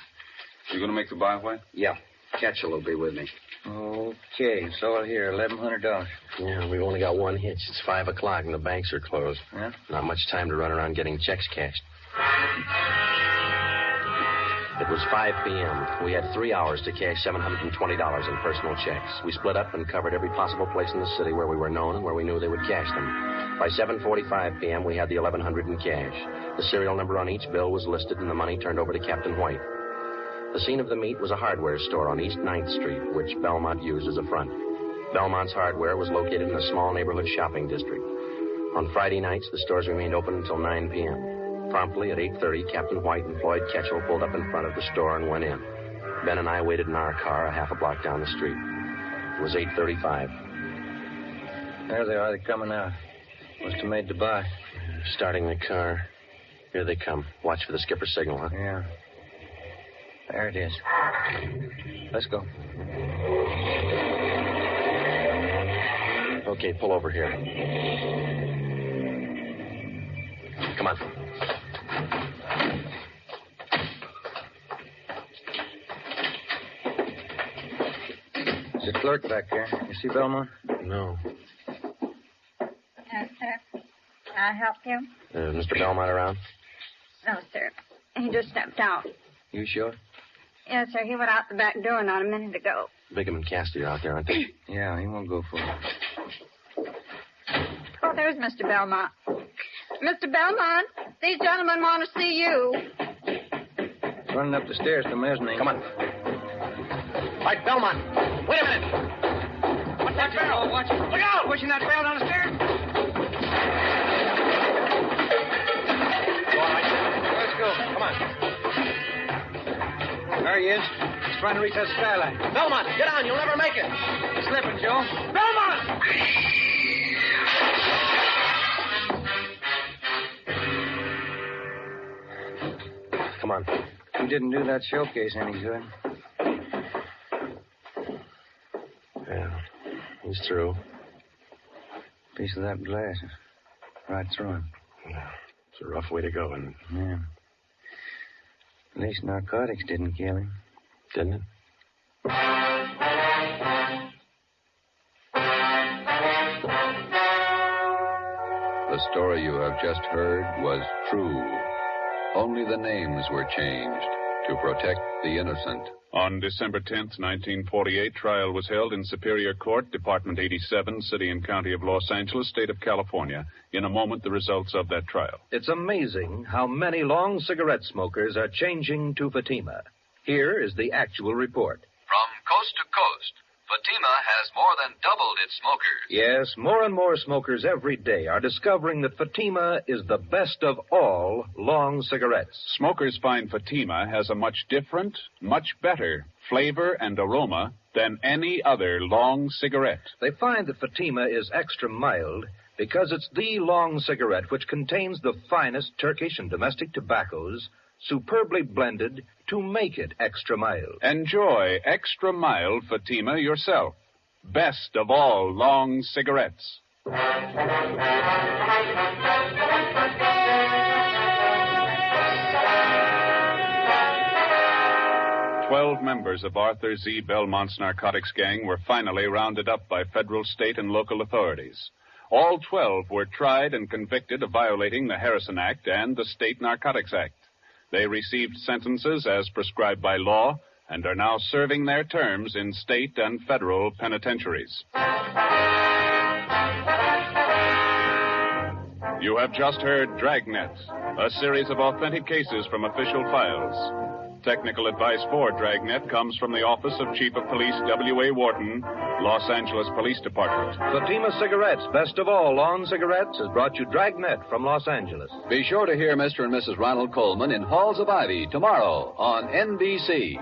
You going to make the byway? Yeah. Ketchel will be with me. Okay, it's all here, $1,100. Yeah, we've only got one hitch. It's 5 o'clock and the banks are closed. Yeah? Not much time to run around getting checks cashed. At It was 5 p.m. We had 3 hours to cash $720 in personal checks. We split up and covered every possible place in the city where we were known and where we knew they would cash them. By 7:45 p.m., we had the $1,100 in cash. The serial number on each bill was listed and the money turned over to Captain White. The scene of the meet was a hardware store on East 9th Street, which Belmont used as a front. Belmont's hardware was located in a small neighborhood shopping district. On Friday nights, the stores remained open until 9 p.m. Promptly at 8:30, Captain White and Floyd Ketchel pulled up in front of the store and went in. Ben and I waited in our car a half a block down the street. It was 8:35. There they are. They're coming out. Must have made the buy. Starting the car. Here they come. Watch for the skipper's signal, huh? Yeah. There it is. Let's go. Okay, pull over here. Come on. There's a clerk back there. You see Belmont? No. Yes, sir. Can I help you? Mr. Belmont around? No, sir. He just stepped out. You sure? Yes, sir. He went out the back door not a minute ago. Bigham and Cassidy are out there, aren't they? Yeah, he won't go for it. Oh, there's Mr. Belmont. Mr. Belmont, these gentlemen want to see you. Running up the stairs to mezzanine. Come on. All right, Belmont. Wait a minute. What's that barrel? Watch it. Look out! Pushing that barrel down the stairs. All right. Let's go. Come on. There he is. He's trying to reach that skylight. Belmont, get on. You'll never make it. Slipping, Joe. Belmont! Come on. He didn't do that showcase any good. Yeah, he's through. Piece of that glass right through him. Yeah, it's a rough way to go, isn't it? Yeah. At least narcotics didn't kill him. Didn't it? The story you have just heard was true. Only the names were changed to protect the innocent. On December 10th, 1948, trial was held in Superior Court, Department 87, City and County of Los Angeles, State of California. In a moment, the results of that trial. It's amazing how many long cigarette smokers are changing to Fatima. Here is the actual report. From coast to coast, Fatima has more than doubled its smokers. Yes, more and more smokers every day are discovering that Fatima is the best of all long cigarettes. Smokers find Fatima has a much different, much better flavor and aroma than any other long cigarette. They find that Fatima is extra mild because it's the long cigarette which contains the finest Turkish and domestic tobaccos superbly blended to make it extra mild. Enjoy extra mild Fatima yourself. Best of all long cigarettes. 12 members of Arthur Z. Belmont's narcotics gang were finally rounded up by federal, state, and local authorities. All 12 were tried and convicted of violating the Harrison Act and the State Narcotics Act. They received sentences as prescribed by law and are now serving their terms in state and federal penitentiaries. You have just heard Dragnet, a series of authentic cases from official files. Technical advice for Dragnet comes from the Office of Chief of Police W.A. Wharton, Los Angeles Police Department. Fatima Cigarettes, best of all lawn cigarettes, has brought you Dragnet from Los Angeles. Be sure to hear Mr. and Mrs. Ronald Coleman in Halls of Ivy tomorrow on NBC.